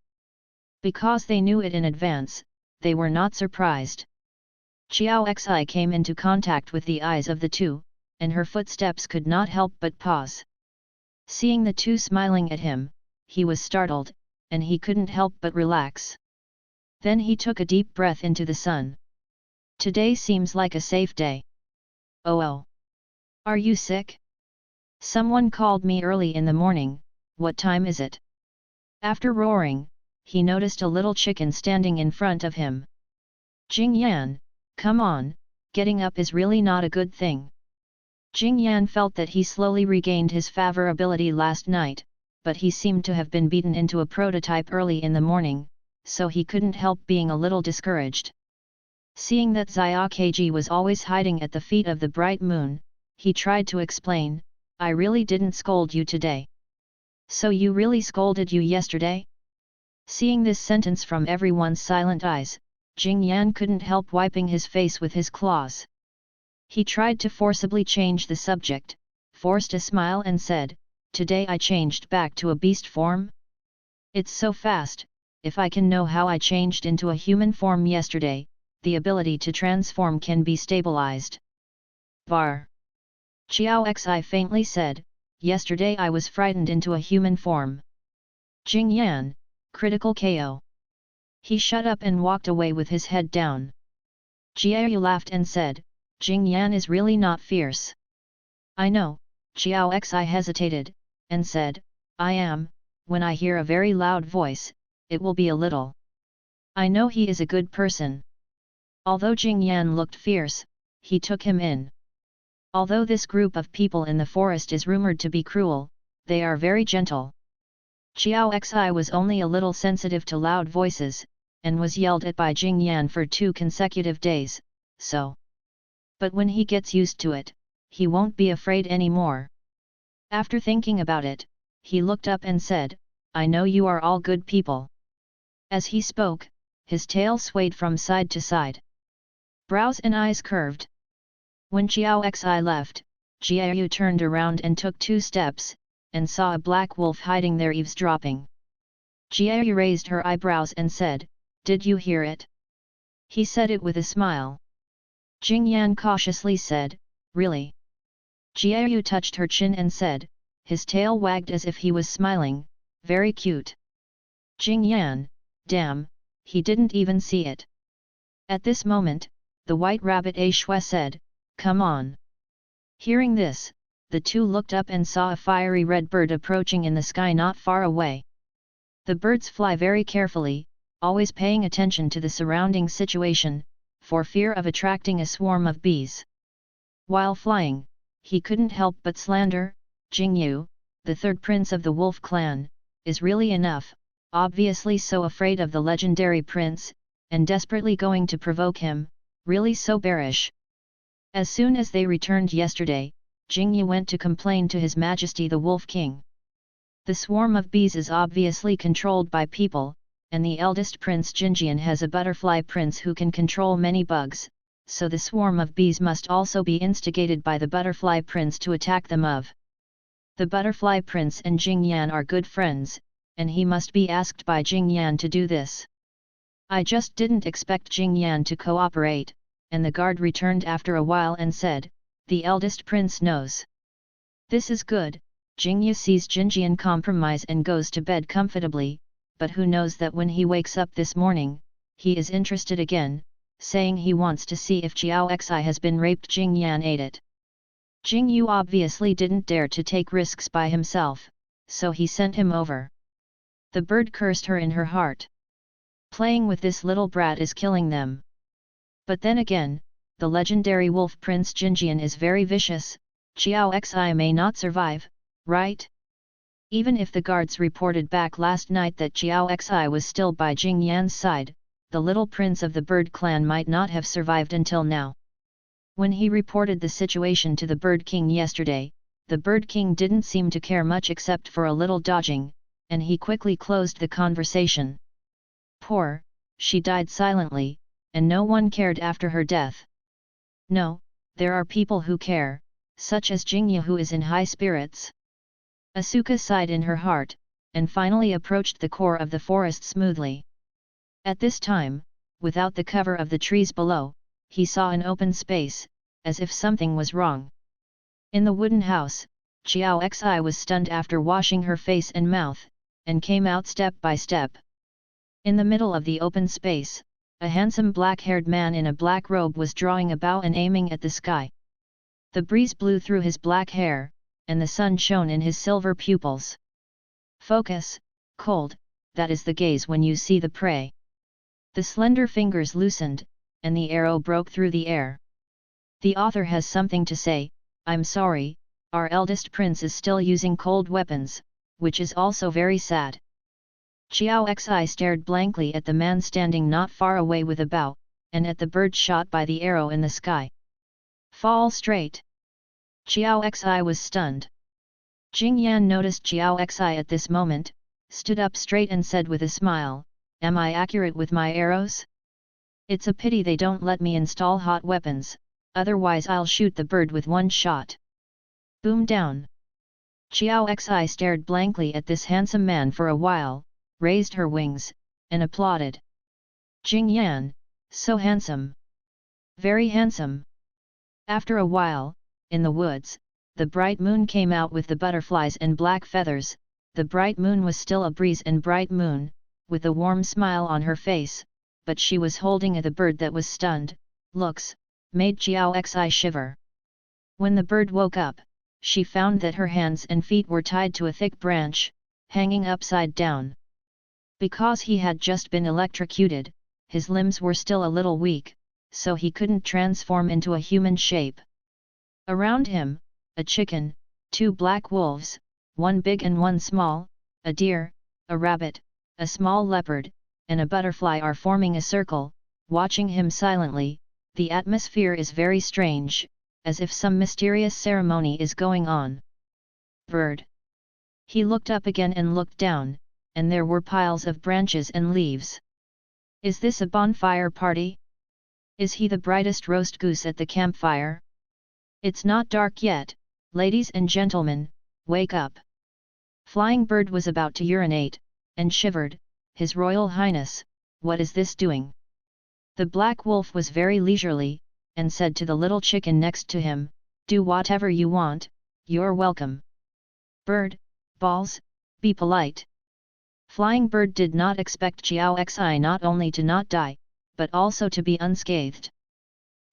Because they knew it in advance, they were not surprised. Jiao Xi came into contact with the eyes of the two, and her footsteps could not help but pause. Seeing the two smiling at him, he was startled, and he couldn't help but relax. Then he took a deep breath into the sun. Today seems like a safe day. Oh. Are you sick? Someone called me early in the morning. What time is it? After roaring, he noticed a little chicken standing in front of him. Jing Yan, come on, getting up is really not a good thing. Jing Yan felt that he slowly regained his favorability last night, but he seemed to have been beaten into a prototype early in the morning, so he couldn't help being a little discouraged. Seeing that Xia Kg was always hiding at the feet of the bright moon, he tried to explain, "I really didn't scold you today." "So you really scolded you yesterday?" Seeing this sentence from everyone's silent eyes, Jing Yan couldn't help wiping his face with his claws. He tried to forcibly change the subject, forced a smile and said, "Today I changed back to a beast form? It's so fast. If I can know how I changed into a human form yesterday, the ability to transform can be stabilized." Var. Jiao Xi faintly said, "Yesterday I was frightened into a human form." Jing Yan, critical KO. He shut up and walked away with his head down. Jiao laughed and said, "Jing Yan is really not fierce." "I know." Jiao Xi hesitated, and said, "I am. When I hear a very loud voice, it will be a little. I know he is a good person." Although Jing Yan looked fierce, he took him in. Although this group of people in the forest is rumored to be cruel, they are very gentle. Jiao Xi was only a little sensitive to loud voices, and was yelled at by Jing Yan for 2 consecutive days, so. But when he gets used to it, he won't be afraid anymore. After thinking about it, he looked up and said, "I know you are all good people." As he spoke, his tail swayed from side to side. Brows and eyes curved. When Jiao Xi left, Jiao turned around and took 2 steps, and saw a black wolf hiding there eavesdropping. Jiao raised her eyebrows and said, "Did you hear it?" He said it with a smile. Jing Yan cautiously said, "Really?" Jiao touched her chin and said, his tail wagged as if he was smiling, "Very cute." Jing Yan, damn, he didn't even see it. At this moment, the white rabbit A Shui said, "Come on." Hearing this, the two looked up and saw a fiery red bird approaching in the sky not far away. The birds fly very carefully, always paying attention to the surrounding situation, for fear of attracting a swarm of bees. While flying, he couldn't help but slander, "Jingyu, the third prince of the wolf clan, is really enough, obviously so afraid of the legendary prince, and desperately going to provoke him, really so bearish." As soon as they returned yesterday, Jingyu went to complain to His Majesty the Wolf King. The swarm of bees is obviously controlled by people, and the eldest prince Jinjian has a butterfly prince who can control many bugs, so the swarm of bees must also be instigated by the butterfly prince to attack them of. The butterfly prince and Jingyan are good friends, and he must be asked by Jingyan to do this. I just didn't expect Jingyan to cooperate, and the guard returned after a while and said, "The eldest prince knows." This is good. Jingyu sees Jinjian compromise and goes to bed comfortably, but who knows that when he wakes up this morning, he is interested again, saying he wants to see if Jiao Xi has been raped. Jingyan ate it. Jingyu obviously didn't dare to take risks by himself, so he sent him over. The bird cursed her in her heart. Playing with this little brat is killing them. But then again, the legendary wolf prince Jinjian is very vicious, Xiao Xi may not survive, right? Even if the guards reported back last night that Xiao Xi was still by Jing Yan's side, the little prince of the bird clan might not have survived until now. When he reported the situation to the Bird King yesterday, the Bird King didn't seem to care much except for a little dodging, and he quickly closed the conversation. Poor, she died silently, and no one cared after her death. No, there are people who care, such as Jingya who is in high spirits. Asuka sighed in her heart, and finally approached the core of the forest smoothly. At this time, without the cover of the trees below, he saw an open space, as if something was wrong. In the wooden house, Xiao Xi was stunned after washing her face and mouth, and came out step by step. In the middle of the open space, a handsome black-haired man in a black robe was drawing a bow and aiming at the sky. The breeze blew through his black hair, and the sun shone in his silver pupils. Focus, cold, that is the gaze when you see the prey. The slender fingers loosened, and the arrow broke through the air. The author has something to say. I'm sorry, our eldest prince is still using cold weapons, which is also very sad. Xiao Xi stared blankly at the man standing not far away with a bow, and at the bird shot by the arrow in the sky. Fall straight! Xiao Xi was stunned. Jing Yan noticed Xiao Xi at this moment, stood up straight and said with a smile, "Am I accurate with my arrows? It's a pity they don't let me install hot weapons, otherwise I'll shoot the bird with one shot." Boom down! Xiao Xi stared blankly at this handsome man for a while, raised her wings, and applauded. Jing Yan, so handsome! Very handsome! After a while, in the woods, the bright moon came out with the butterflies and black feathers. The bright moon was still a breeze and bright moon, with a warm smile on her face, but she was holding the bird that was stunned. Looks, made Xiao Xi shiver. When the bird woke up, she found that her hands and feet were tied to a thick branch, hanging upside down. Because he had just been electrocuted, his limbs were still a little weak, so he couldn't transform into a human shape. Around him, a chicken, 2 black wolves, one big and one small, a deer, a rabbit, a small leopard, and a butterfly are forming a circle, watching him silently. The atmosphere is very strange, as if some mysterious ceremony is going on. Bird. He looked up again and looked down, and there were piles of branches and leaves. Is this a bonfire party? Is he the brightest roast goose at the campfire? It's not dark yet, ladies and gentlemen, wake up. Flying Bird was about to urinate, and shivered. His Royal Highness, what is this doing? The Black Wolf was very leisurely, and said to the little chicken next to him, do whatever you want, you're welcome. Bird, balls, be polite. Flying Bird did not expect Xiao Xi not only to not die, but also to be unscathed.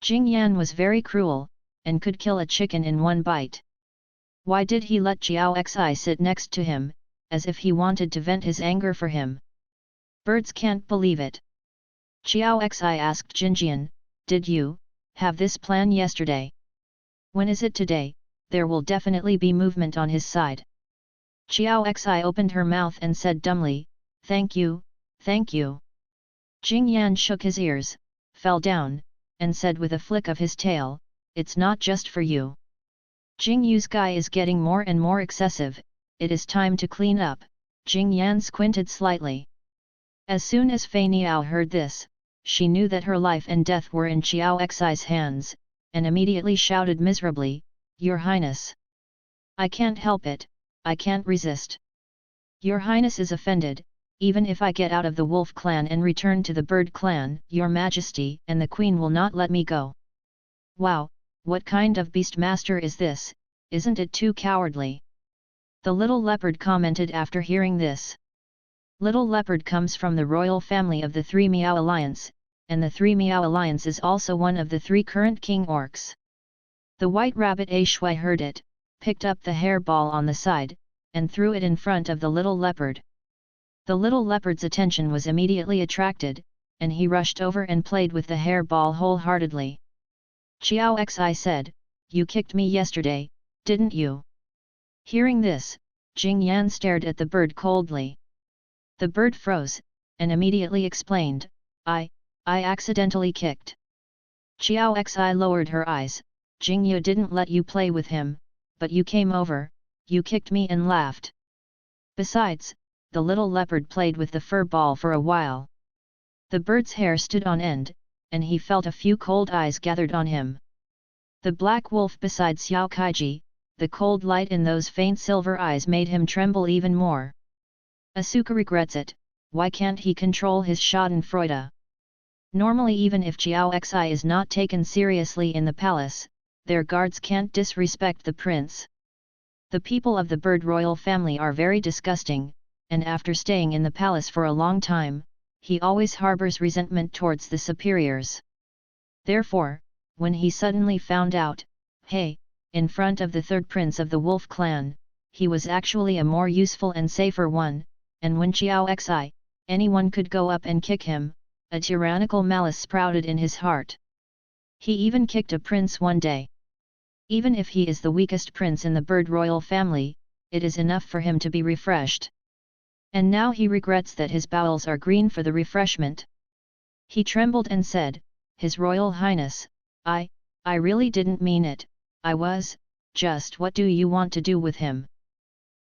Jing Yan was very cruel, and could kill a chicken in one bite. Why did he let Xiao Xi sit next to him, as if he wanted to vent his anger for him? Birds can't believe it. Xiao Xi asked Jinjian, did you have this plan yesterday? When is it today? There will definitely be movement on his side. Xiao Xi opened her mouth and said dumbly, thank you, thank you. Jing Yan shook his ears, fell down, and said with a flick of his tail, it's not just for you. Jing Yu's guy is getting more and more excessive, it is time to clean up. Jing Yan squinted slightly. As soon as Fei Niao heard this, she knew that her life and death were in Xiao Xi's hands, and immediately shouted miserably, Your Highness! I can't help it, I can't resist. Your Highness is offended, even if I get out of the Wolf clan and return to the Bird clan, Your Majesty and the Queen will not let me go. Wow, what kind of beastmaster is this, isn't it too cowardly? The little leopard commented after hearing this. Little Leopard comes from the royal family of the Three Meow Alliance, and the Three Meow Alliance is also one of the 3 current king orcs. The white rabbit A Shui heard it, picked up the hairball on the side, and threw it in front of the little leopard. The little leopard's attention was immediately attracted, and he rushed over and played with the hair ball wholeheartedly. Xiao Xi said, "You kicked me yesterday, didn't you?" Hearing this, Jing Yan stared at the bird coldly. The bird froze, and immediately explained, I accidentally kicked." Xiao Xi lowered her eyes, "Jing Yu didn't let you play with him, but you came over, you kicked me and laughed." Besides, the little leopard played with the fur ball for a while. The bird's hair stood on end, and he felt a few cold eyes gathered on him. The black wolf beside Xiao Kaiji, the cold light in those faint silver eyes made him tremble even more. Asuka regrets it, why can't he control his schadenfreude? Normally even if Xiao Xi is not taken seriously in the palace, their guards can't disrespect the prince. The people of the bird royal family are very disgusting, and after staying in the palace for a long time, he always harbors resentment towards the superiors. Therefore, when he suddenly found out, hey, in front of the third prince of the wolf clan, he was actually a more useful and safer one, and when Xiao Xi, anyone could go up and kick him, a tyrannical malice sprouted in his heart. He even kicked a prince one day. Even if he is the weakest prince in the bird royal family, it is enough for him to be refreshed. And now he regrets that his bowels are green for the refreshment. He trembled and said, "His Royal Highness, I really didn't mean it, I was, just what do you want to do with him?"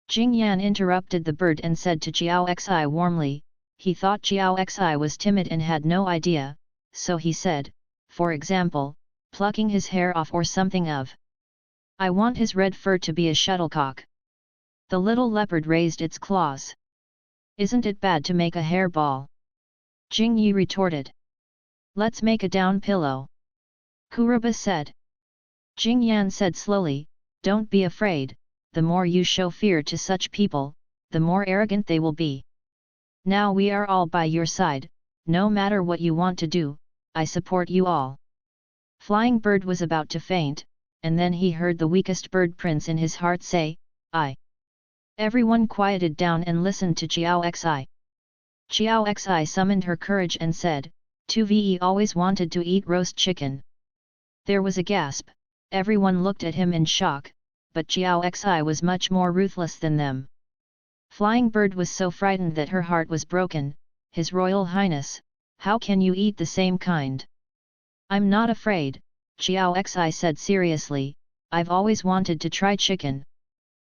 Jing Yan interrupted the bird and said to Xiao Xi warmly, he thought Xiao Xi was timid and had no idea, so he said, for example, plucking his hair off or something of. "I want his red fur to be a shuttlecock." The little leopard raised its claws. "Isn't it bad to make a hair ball?" Jing Yi retorted. "Let's make a down pillow." Kuruba said. Jing Yan said slowly, "Don't be afraid, the more you show fear to such people, the more arrogant they will be. Now we are all by your side, no matter what you want to do, I support you all." Flying Bird was about to faint, and then he heard the weakest bird prince in his heart say, "I." Everyone quieted down and listened to Xiao Xi. Xiao Xi summoned her courage and said, 2ve always wanted to eat roast chicken." There was a gasp, everyone looked at him in shock, but Xiao Xi was much more ruthless than them. Flying Bird was so frightened that her heart was broken. "His Royal Highness, how can you eat the same kind?" "I'm not afraid," Xiao Xi said seriously, "I've always wanted to try chicken."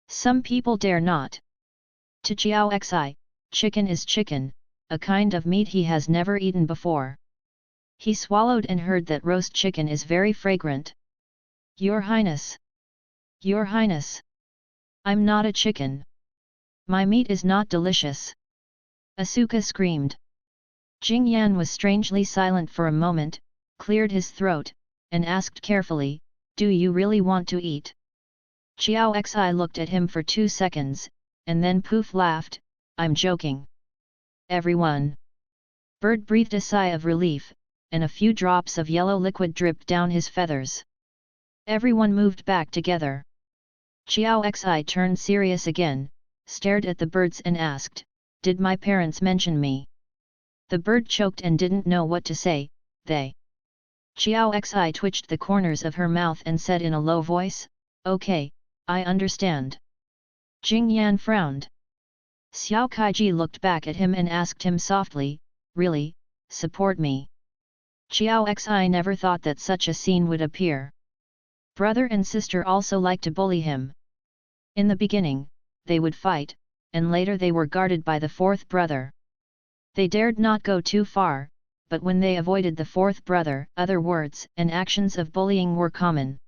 "Some people dare not." To Xiao Xi, chicken is chicken, a kind of meat he has never eaten before. He swallowed and heard that roast chicken is very fragrant. "Your Highness! Your Highness! I'm not a chicken. My meat is not delicious!" Asuka screamed. Jing Yan was strangely silent for a moment, cleared his throat, and asked carefully, "Do you really want to eat?" Xiao Xi looked at him for 2 seconds, and then poof laughed, "I'm joking." Everyone. Bird breathed a sigh of relief, and a few drops of yellow liquid dripped down his feathers. Everyone moved back together. Xiao Xi turned serious again, stared at the birds and asked, "Did my parents mention me?" The bird choked and didn't know what to say. "They." Xiao Xi twitched the corners of her mouth and said in a low voice, "Okay, I understand." Jing Yan frowned. Xiao Kaiji looked back at him and asked him softly, "Really, support me?" Xiao Xi never thought that such a scene would appear. Brother and sister also liked to bully him. In the beginning, they would fight, and later they were guarded by the fourth brother. They dared not go too far, but when they avoided the fourth brother, other words and actions of bullying were common.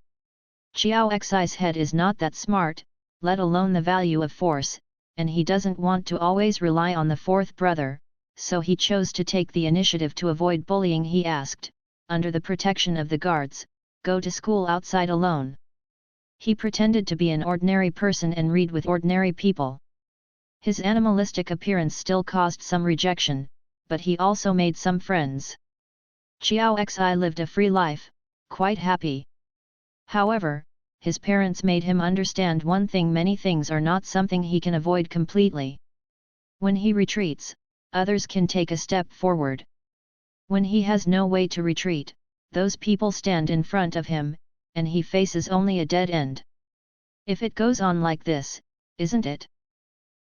Xiao Xi's head is not that smart, let alone the value of force, and he doesn't want to always rely on the fourth brother, so he chose to take the initiative to avoid bullying. He asked, under the protection of the guards, "Go to school outside alone." He pretended to be an ordinary person and read with ordinary people. His animalistic appearance still caused some rejection, but he also made some friends. Xiao Xi lived a free life, quite happy. However, his parents made him understand one thing: many things are not something he can avoid completely. When he retreats, others can take a step forward. When he has no way to retreat, those people stand in front of him, and he faces only a dead end. If it goes on like this, isn't it?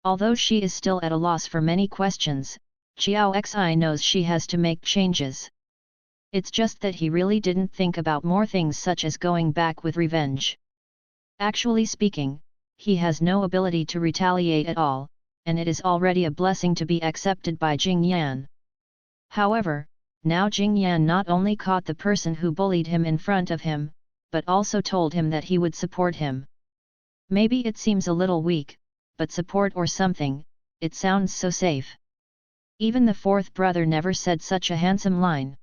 Although she is still at a loss for many questions, Xiao Xi knows she has to make changes. It's just that he really didn't think about more things such as going back with revenge. Actually speaking, he has no ability to retaliate at all, and it is already a blessing to be accepted by Jing Yan. However, now Jing Yan not only caught the person who bullied him in front of him, but also told him that he would support him. Maybe it seems a little weak, but support or something, it sounds so safe. Even the fourth brother never said such a handsome line.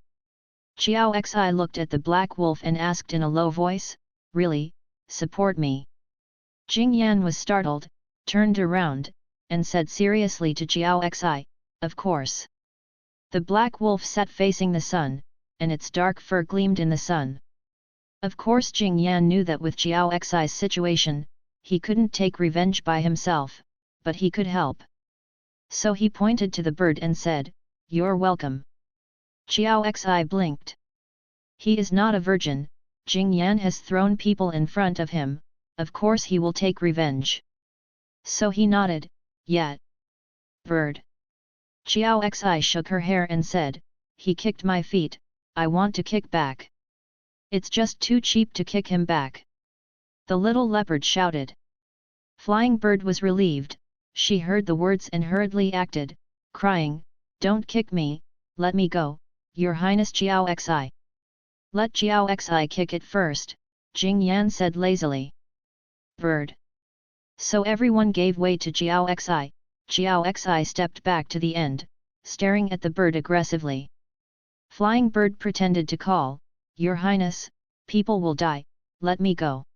Xiao Xi looked at the black wolf and asked in a low voice, "Really, support me?" Jing Yan was startled, turned around, and said seriously to Xiao Xi, "Of course." The black wolf sat facing the sun, and its dark fur gleamed in the sun. Of course Jing Yan knew that with Xiao Xi's situation, he couldn't take revenge by himself, but he could help. So he pointed to the bird and said, "You're welcome." Xiao Xi blinked. He is not a virgin, Jing Yan has thrown people in front of him, of course he will take revenge. So he nodded, "Yeah. Bird." Xiao Xi shook her hair and said, "He kicked my feet, I want to kick back." "It's just too cheap to kick him back," the little leopard shouted. Flying Bird was relieved, she heard the words and hurriedly acted, crying, "Don't kick me, let me go, Your Highness Xiao Xi." "Let Xiao Xi kick it first," Jing Yan said lazily. "Bird." So everyone gave way to Xiao Xi. Xiao Xi stepped back to the end, staring at the bird aggressively. Flying Bird pretended to call, "Your Highness, people will die, let me go."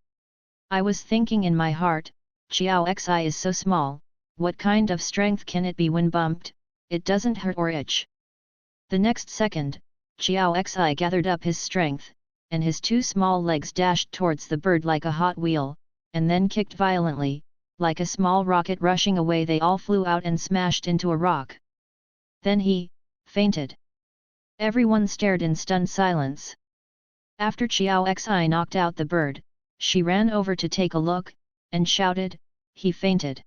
"I was thinking in my heart, Xiao Xi is so small, what kind of strength can it be when bumped, it doesn't hurt or itch." The next second, Xiao Xi gathered up his strength, and his two small legs dashed towards the bird like a hot wheel, and then kicked violently, like a small rocket rushing away. They all flew out and smashed into a rock. Then he fainted. Everyone stared in stunned silence. After Xiao Xi knocked out the bird, she ran over to take a look, and shouted, "He fainted."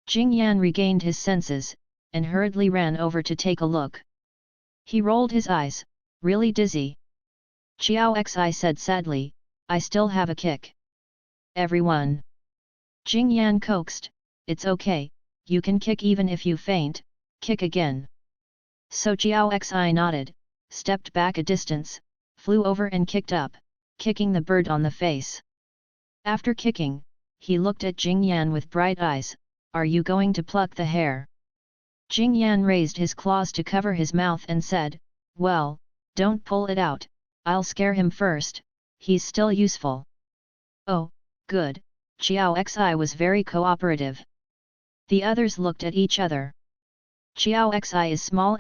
Jing Yan regained his senses, and hurriedly ran over to take a look. He rolled his eyes, really dizzy. Xiao Xi said sadly, "I still have a kick." "Everyone!" Jing Yan coaxed, "It's okay, you can kick even if you faint, kick again." So Xiao Xi nodded, stepped back a distance, flew over and kicked up, kicking the bird on the face. After kicking, he looked at Jing Yan with bright eyes, "Are you going to pluck the hair?" Jing Yan raised his claws to cover his mouth and said, "Well, don't pull it out, I'll scare him first, he's still useful." "Oh, good," Xiao Xi was very cooperative. The others looked at each other. Xiao Xi is small,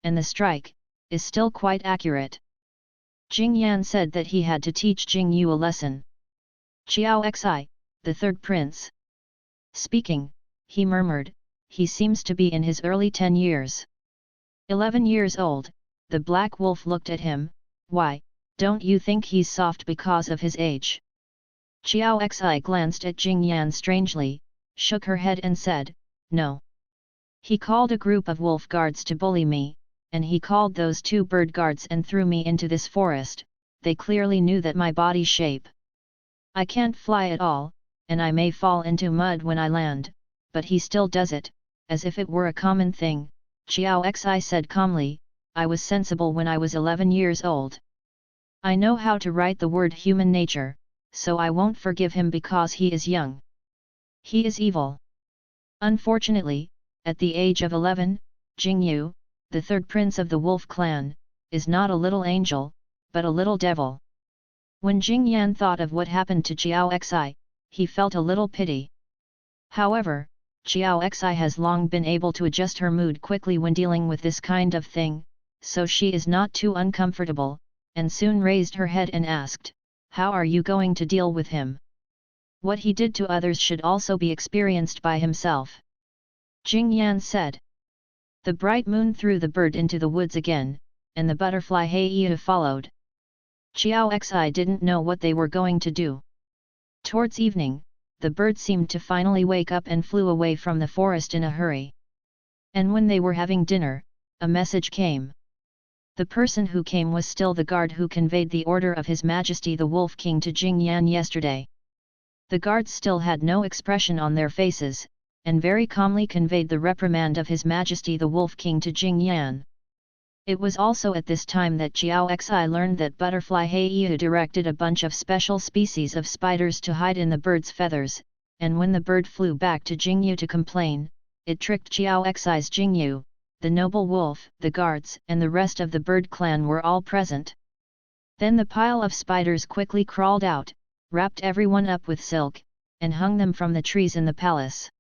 and the strike is still quite accurate. Jing Yan said that he had to teach Jing Yu a lesson. "Xiao Xi, the third prince." Speaking, he murmured, "He seems to be in his early 10 years. 11 years old." The black wolf looked at him, "Why, don't you think he's soft because of his age?" Xiao Xi glanced at Jing Yan strangely, shook her head and said, "No. He called a group of wolf guards to bully me, and he called those two bird guards and threw me into this forest. They clearly knew that my body shape. I can't fly at all, and I may fall into mud when I land, but he still does it, as if it were a common thing." Xiao Xi said calmly, "I was sensible when I was 11 years old. I know how to write the word human nature, so I won't forgive him because he is young. He is evil." Unfortunately, at the age of 11, Jing Yu, the third prince of the wolf clan, is not a little angel, but a little devil. When Jing Yan thought of what happened to Xiao Xi, he felt a little pity. However, Xiao Xi has long been able to adjust her mood quickly when dealing with this kind of thing, so she is not too uncomfortable, and soon raised her head and asked, "How are you going to deal with him? What he did to others should also be experienced by himself." Jing Yan said. The bright moon threw the bird into the woods again, and the butterfly Heiyu followed. Qiao Xi didn't know what they were going to do. Towards evening, the bird seemed to finally wake up and flew away from the forest in a hurry. And when they were having dinner, a message came. The person who came was still the guard who conveyed the order of His Majesty the Wolf King to Jing Yan yesterday. The guards still had no expression on their faces, and very calmly conveyed the reprimand of His Majesty the Wolf King to Jing Yan. It was also at this time that Qiao Xi learned that butterfly Heiyu directed a bunch of special species of spiders to hide in the bird's feathers, and when the bird flew back to Jingyu to complain, it tricked Qiao Xi's Jingyu. The noble wolf, the guards, and the rest of the bird clan were all present. Then the pile of spiders quickly crawled out, wrapped everyone up with silk, and hung them from the trees in the palace.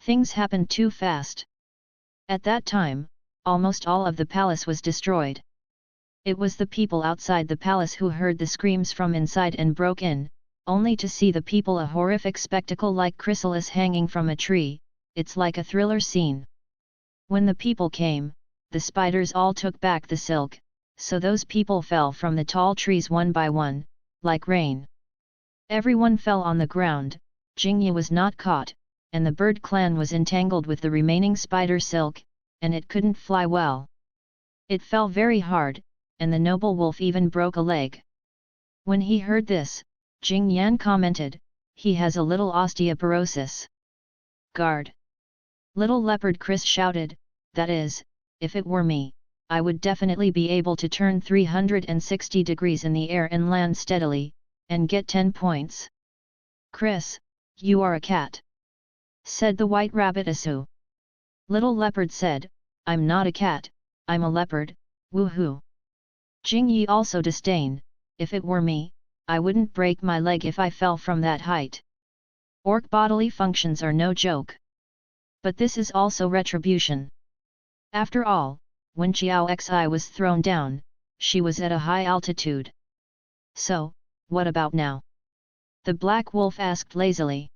Things happened too fast. At that time, almost all of the palace was destroyed. It was the people outside the palace who heard the screams from inside and broke in, only to see the people a horrific spectacle like chrysalis hanging from a tree. It's like a thriller scene. When the people came, the spiders all took back the silk, so those people fell from the tall trees one by one, like rain. Everyone fell on the ground. Jingyu was not caught, and the bird clan was entangled with the remaining spider silk, and it couldn't fly well. It fell very hard, and the noble wolf even broke a leg. When he heard this, Jing Yan commented, "He has a little osteoporosis." Guard! Little Leopard Chris shouted, "That is, if it were me, I would definitely be able to turn 360 degrees in the air and land steadily, and get 10 points. Chris, you are a cat," said the White Rabbit Asu. Little Leopard said, "I'm not a cat, I'm a leopard, woohoo." Jingyi also disdain, "If it were me, I wouldn't break my leg if I fell from that height. Orc bodily functions are no joke. But this is also retribution." After all, when Qiao Xi was thrown down, she was at a high altitude. "So, what about now?" the Black Wolf asked lazily.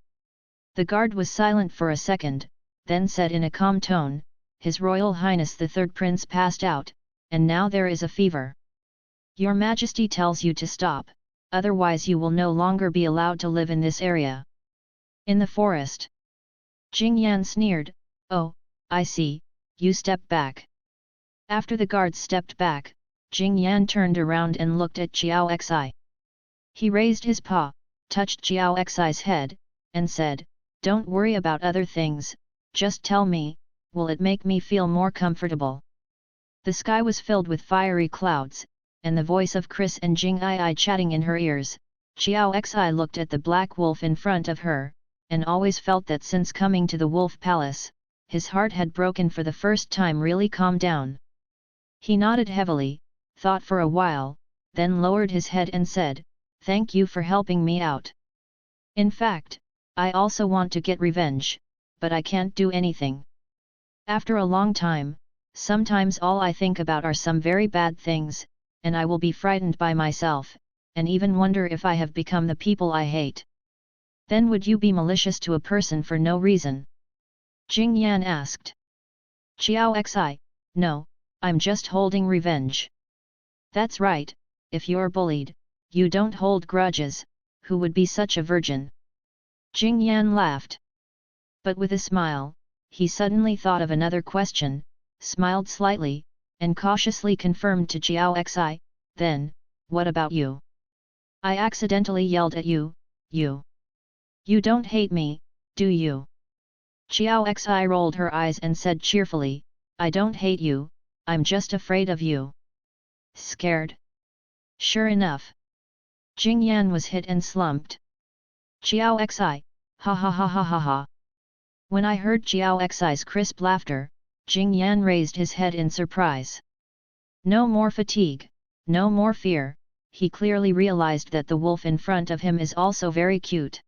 The guard was silent for a second, then said in a calm tone, "His Royal Highness the Third Prince passed out, and now there is a fever. Your Majesty tells you to stop, otherwise you will no longer be allowed to live in this area." In the forest. Jing Yan sneered, "Oh, I see, you step back." After the guards stepped back, Jing Yan turned around and looked at Qiao Xi. He raised his paw, touched Qiao Xi's head, and said, "Don't worry about other things, just tell me, will it make me feel more comfortable?" The sky was filled with fiery clouds, and the voice of Chris and Jing Yi chatting in her ears. Qiao Xi looked at the black wolf in front of her, and always felt that since coming to the wolf palace, his heart had broken for the first time really calmed down. He nodded heavily, thought for a while, then lowered his head and said, "Thank you for helping me out. In fact, I also want to get revenge, but I can't do anything. After a long time, sometimes all I think about are some very bad things, and I will be frightened by myself, and even wonder if I have become the people I hate." "Then would you be malicious to a person for no reason?" Jing Yan asked. Qiao Xi, "No, I'm just holding revenge." "That's right, if you're bullied, you don't hold grudges, who would be such a virgin?" Jing Yan laughed. But with a smile, he suddenly thought of another question, smiled slightly, and cautiously confirmed to Qiao Xi, "Then, what about you? I accidentally yelled at you, you. You don't hate me, do you?" Qiao Xi rolled her eyes and said cheerfully, "I don't hate you, I'm just afraid of you." "Scared?" Sure enough. Jing Yan was hit and slumped. Qiao Xi, ha ha ha ha ha ha. When I heard Qiao Xi's crisp laughter, Jing Yan raised his head in surprise. No more fatigue, no more fear, he clearly realized that the wolf in front of him is also very cute.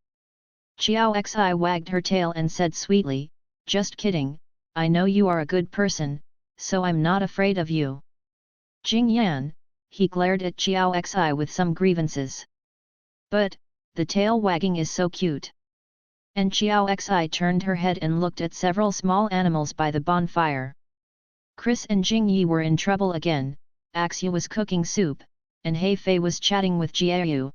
Qiao Xi wagged her tail and said sweetly, "Just kidding, I know you are a good person, so I'm not afraid of you." Jing Yan, he glared at Qiao Xi with some grievances. "But, the tail wagging is so cute." And Xiao Xi turned her head and looked at several small animals by the bonfire. Chris and Jing Yi were in trouble again. Axia was cooking soup, and He Fei was chatting with Jiayu.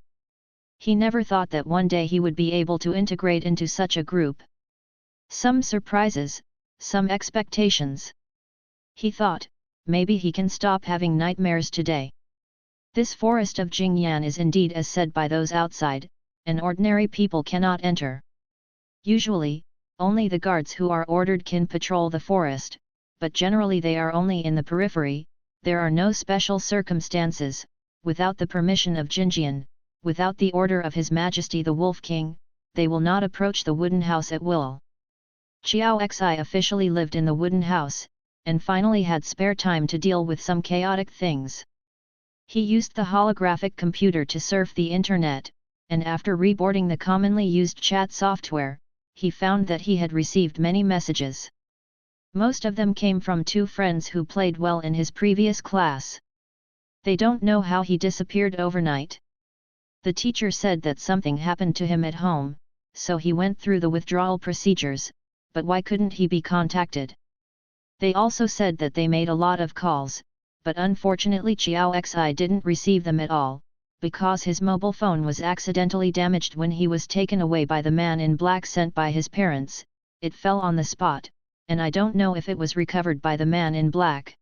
He never thought that one day he would be able to integrate into such a group. Some surprises, some expectations. He thought, maybe he can stop having nightmares today. This forest of Jingyan is indeed as said by those outside, and ordinary people cannot enter. Usually, only the guards who are ordered can patrol the forest, but generally they are only in the periphery. There are no special circumstances, without the permission of Jinjian, without the order of His Majesty the Wolf King, they will not approach the wooden house at will. Xiao Xi officially lived in the wooden house, and finally had spare time to deal with some chaotic things. He used the holographic computer to surf the internet, and after reboarding the commonly used chat software, he found that he had received many messages. Most of them came from two friends who played well in his previous class. They don't know how he disappeared overnight. The teacher said that something happened to him at home, so he went through the withdrawal procedures, but why couldn't he be contacted? They also said that they made a lot of calls, but unfortunately Xiao Xi didn't receive them at all, because his mobile phone was accidentally damaged when he was taken away by the man in black sent by his parents. It fell on the spot, and I don't know if it was recovered by the man in black.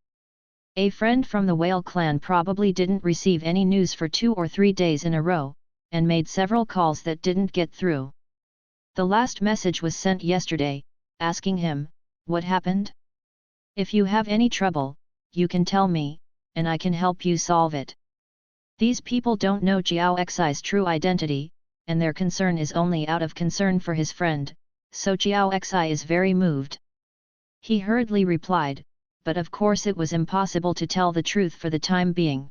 A friend from the Whale clan probably didn't receive any news for 2 or 3 days in a row, and made several calls that didn't get through. The last message was sent yesterday, asking him, "What happened? If you have any trouble, you can tell me, and I can help you solve it." These people don't know Xiao Xi's true identity, and their concern is only out of concern for his friend, so Xiao Xi is very moved. He hurriedly replied, but of course it was impossible to tell the truth for the time being.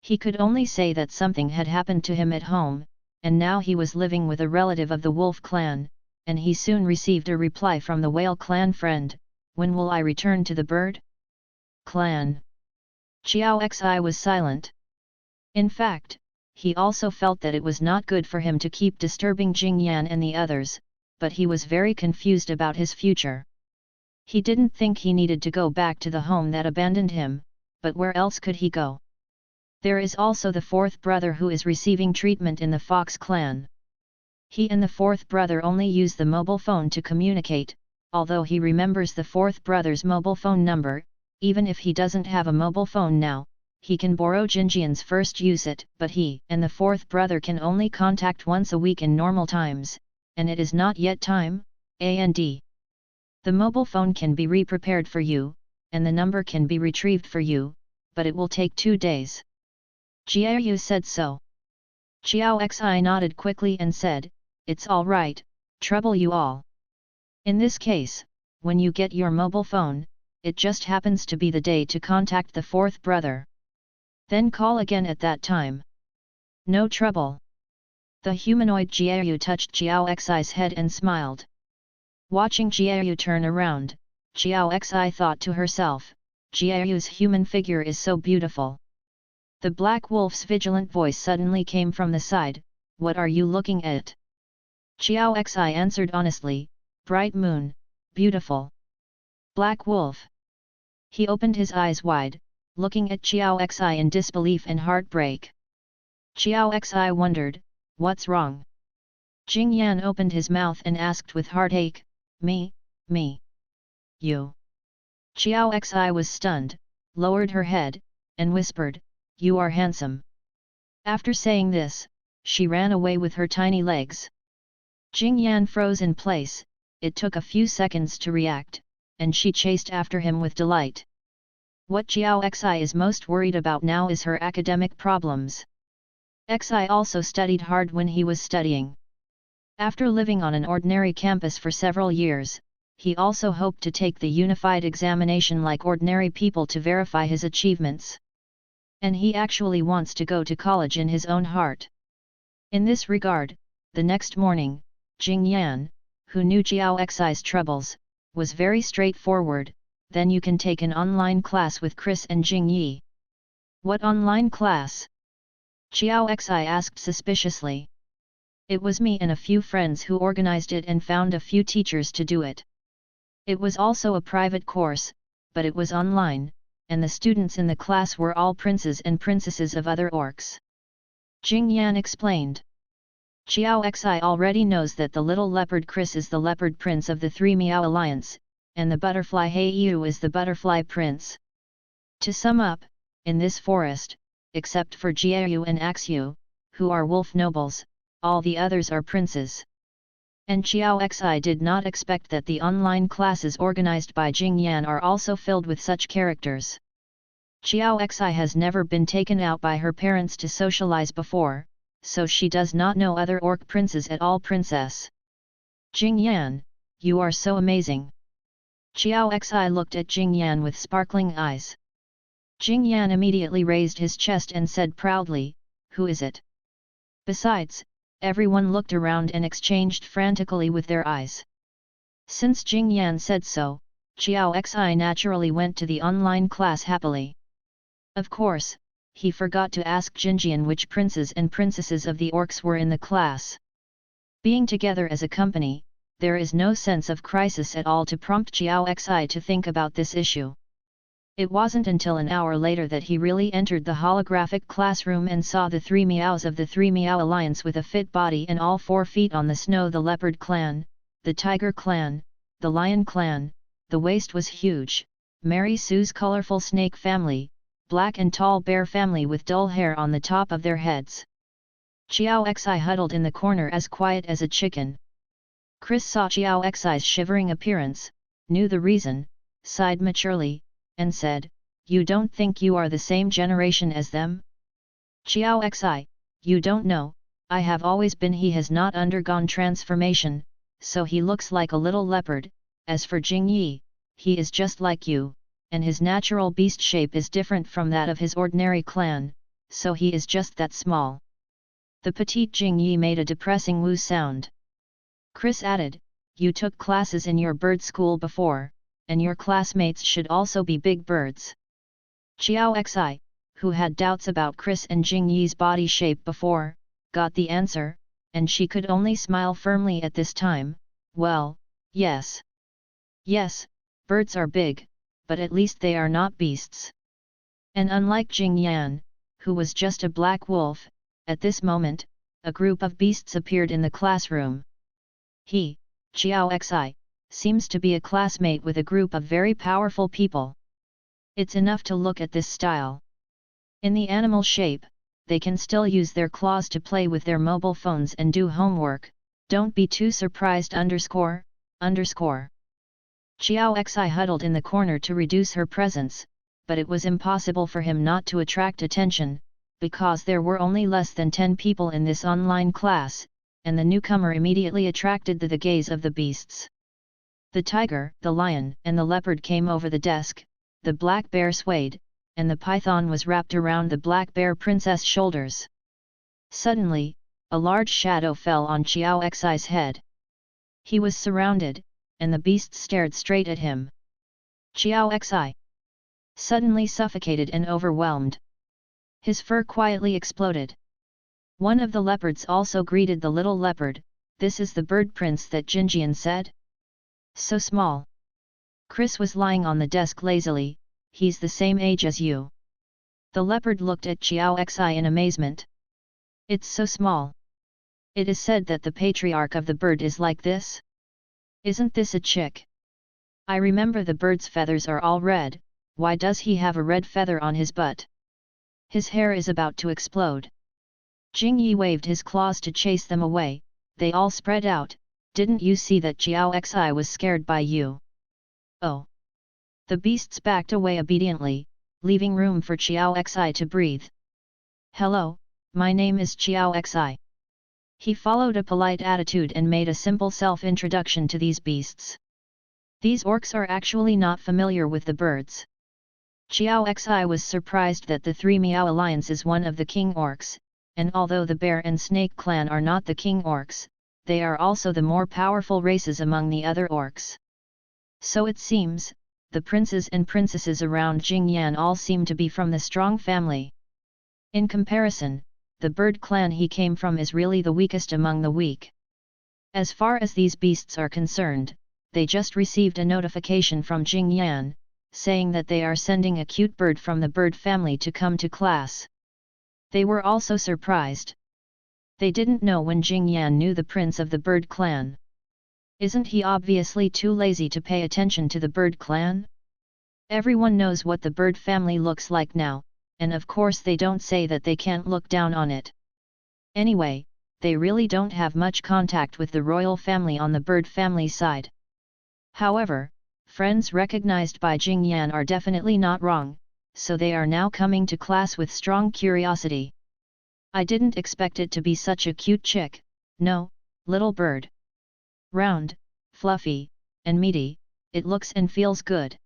He could only say that something had happened to him at home, and now he was living with a relative of the Wolf clan, and he soon received a reply from the Whale clan friend, "When will I return to the Bird clan?" Xiao Xi was silent. In fact, he also felt that it was not good for him to keep disturbing Jingyan and the others, but he was very confused about his future. He didn't think he needed to go back to the home that abandoned him, but where else could he go? There is also the fourth brother who is receiving treatment in the Fox clan. He and the fourth brother only use the mobile phone to communicate, although he remembers the fourth brother's mobile phone number. Even if he doesn't have a mobile phone now, he can borrow Jinjian's first use it, but he and the fourth brother can only contact once a week in normal times, and it is not yet time, and. The mobile phone can be re-prepared for you, and the number can be retrieved for you, but it will take 2 days. Jiayu said so. Xiao Xi nodded quickly and said, "It's all right, trouble you all. In this case, when you get your mobile phone, it just happens to be the day to contact the fourth brother. Then call again at that time. No trouble." The humanoid Jiayu touched Xiao Xi's head and smiled. Watching Jiayu turn around, Xiao Xi thought to herself, "Jiayu's human figure is so beautiful." The black wolf's vigilant voice suddenly came from the side, "What are you looking at?" Xiao Xi answered honestly, "Bright moon, beautiful." Black wolf. He opened his eyes wide, looking at Xiao Xi in disbelief and heartbreak. Xiao Xi wondered, "What's wrong?" Jing Yan opened his mouth and asked with heartache, Me? You?" Xiao Xi was stunned, lowered her head, and whispered, "You are handsome." After saying this, she ran away with her tiny legs. Jing Yan froze in place. It took a few seconds to react, and she chased after him with delight. What Xiao Xi is most worried about now is her academic problems. Xi also studied hard when he was studying. After living on an ordinary campus for several years, he also hoped to take the unified examination like ordinary people to verify his achievements. And he actually wants to go to college in his own heart. In this regard, the next morning, Jing Yan, who knew Xiao Xi's troubles, was very straightforward. "Then you can take an online class with Chris and Jing Yi." "What online class?" Xiao Xi asked suspiciously. It was me and a few friends who organized it and found a few teachers to do it. It was also a private course, but it was online, and the students in the class were all princes and princesses of other orcs. Jing Yan explained. Xiao Xi already knows that the little leopard Chris is the leopard prince of the Three Meow Alliance, and the butterfly Hei Yu is the butterfly prince. To sum up, in this forest, except for Jiayu and Axu, who are wolf nobles, all the others are princes. And Xiao Xi did not expect that the online classes organized by Jing Yan are also filled with such characters. Xiao Xi has never been taken out by her parents to socialize before, so she does not know other orc princes at all. Princess Jing Yan, you are so amazing. Xiao Xi looked at Jing Yan with sparkling eyes. Jing Yan immediately raised his chest and said proudly, "Who is it?" Besides, everyone looked around and exchanged frantically with their eyes. Since Jing Yan said so, Xiao Xi naturally went to the online class happily. Of course, he forgot to ask Jinjian which princes and princesses of the orcs were in the class. Being together as a company, there is no sense of crisis at all to prompt Xiao Xi to think about this issue. It wasn't until an hour later that he really entered the holographic classroom and saw the three meows of the Three Meow Alliance with a fit body and all 4 feet on the snow: the leopard clan, the tiger clan, the lion clan. The waist was huge, Mary Sue's colorful snake family, black and tall bear family with dull hair on the top of their heads. Xiao Xi huddled in the corner as quiet as a chicken. Chris saw Xiao Xi's shivering appearance, knew the reason, sighed maturely, and said, "You don't think you are the same generation as them?" Xiao Xi, you don't know, I have always been. He has not undergone transformation, so he looks like a little leopard. As for Jing Yi, he is just like you, and his natural beast shape is different from that of his ordinary clan, so he is just that small. The petite Jing Yi made a depressing woo sound. Chris added, "You took classes in your bird school before, and your classmates should also be big birds." Xiao Xi, who had doubts about Chris and Jing Yi's body shape before, got the answer, and she could only smile firmly at this time. "Well, yes. Yes, birds are big, but at least they are not beasts." And unlike Jing Yan, who was just a black wolf, at this moment, a group of beasts appeared in the classroom. He, Xiao Xi, seems to be a classmate with a group of very powerful people. It's enough to look at this style. In the animal shape, they can still use their claws to play with their mobile phones and do homework. Don't be too surprised. ___. Xiao Xi huddled in the corner to reduce her presence, but it was impossible for him not to attract attention, because there were only less than 10 people in this online class, and the newcomer immediately attracted the gaze of the beasts. The tiger, the lion, and the leopard came over the desk, the black bear swayed, and the python was wrapped around the black bear princess' shoulders. Suddenly, a large shadow fell on Xiao Xi's head. He was surrounded, and the beasts stared straight at him. Xiao Xi, suddenly suffocated and overwhelmed. His fur quietly exploded. One of the leopards also greeted the little leopard. "This is the bird prince that Jinjian said? So small." Chris was lying on the desk lazily. "He's the same age as you." The leopard looked at Xiao Xi in amazement. "It's so small. It is said that the patriarch of the bird is like this? Isn't this a chick? I remember the bird's feathers are all red. Why does he have a red feather on his butt? His hair is about to explode." Jing Yi waved his claws to chase them away. They all spread out. "Didn't you see that Xiao Xi was scared by you?" "Oh." The beasts backed away obediently, leaving room for Xiao Xi to breathe. "Hello, my name is Xiao Xi." He followed a polite attitude and made a simple self-introduction to these beasts. These orcs are actually not familiar with the birds. Xiao Xi was surprised that the Three Meow Alliance is one of the king orcs, and although the bear and snake clan are not the king orcs, they are also the more powerful races among the other orcs. So it seems, the princes and princesses around Jing Yan all seem to be from the strong family. In comparison, the bird clan he came from is really the weakest among the weak. As far as these beasts are concerned, they just received a notification from Jing Yan, saying that they are sending a cute bird from the bird family to come to class. They were also surprised. They didn't know when Jing Yan knew the prince of the bird clan. Isn't he obviously too lazy to pay attention to the bird clan? Everyone knows what the bird family looks like now, and of course they don't say that they can't look down on it. Anyway, they really don't have much contact with the royal family on the bird family side. However, friends recognized by Jing Yan are definitely not wrong, so they are now coming to class with strong curiosity. I didn't expect it to be such a cute chick, no, little bird. Round, fluffy, and meaty, it looks and feels good.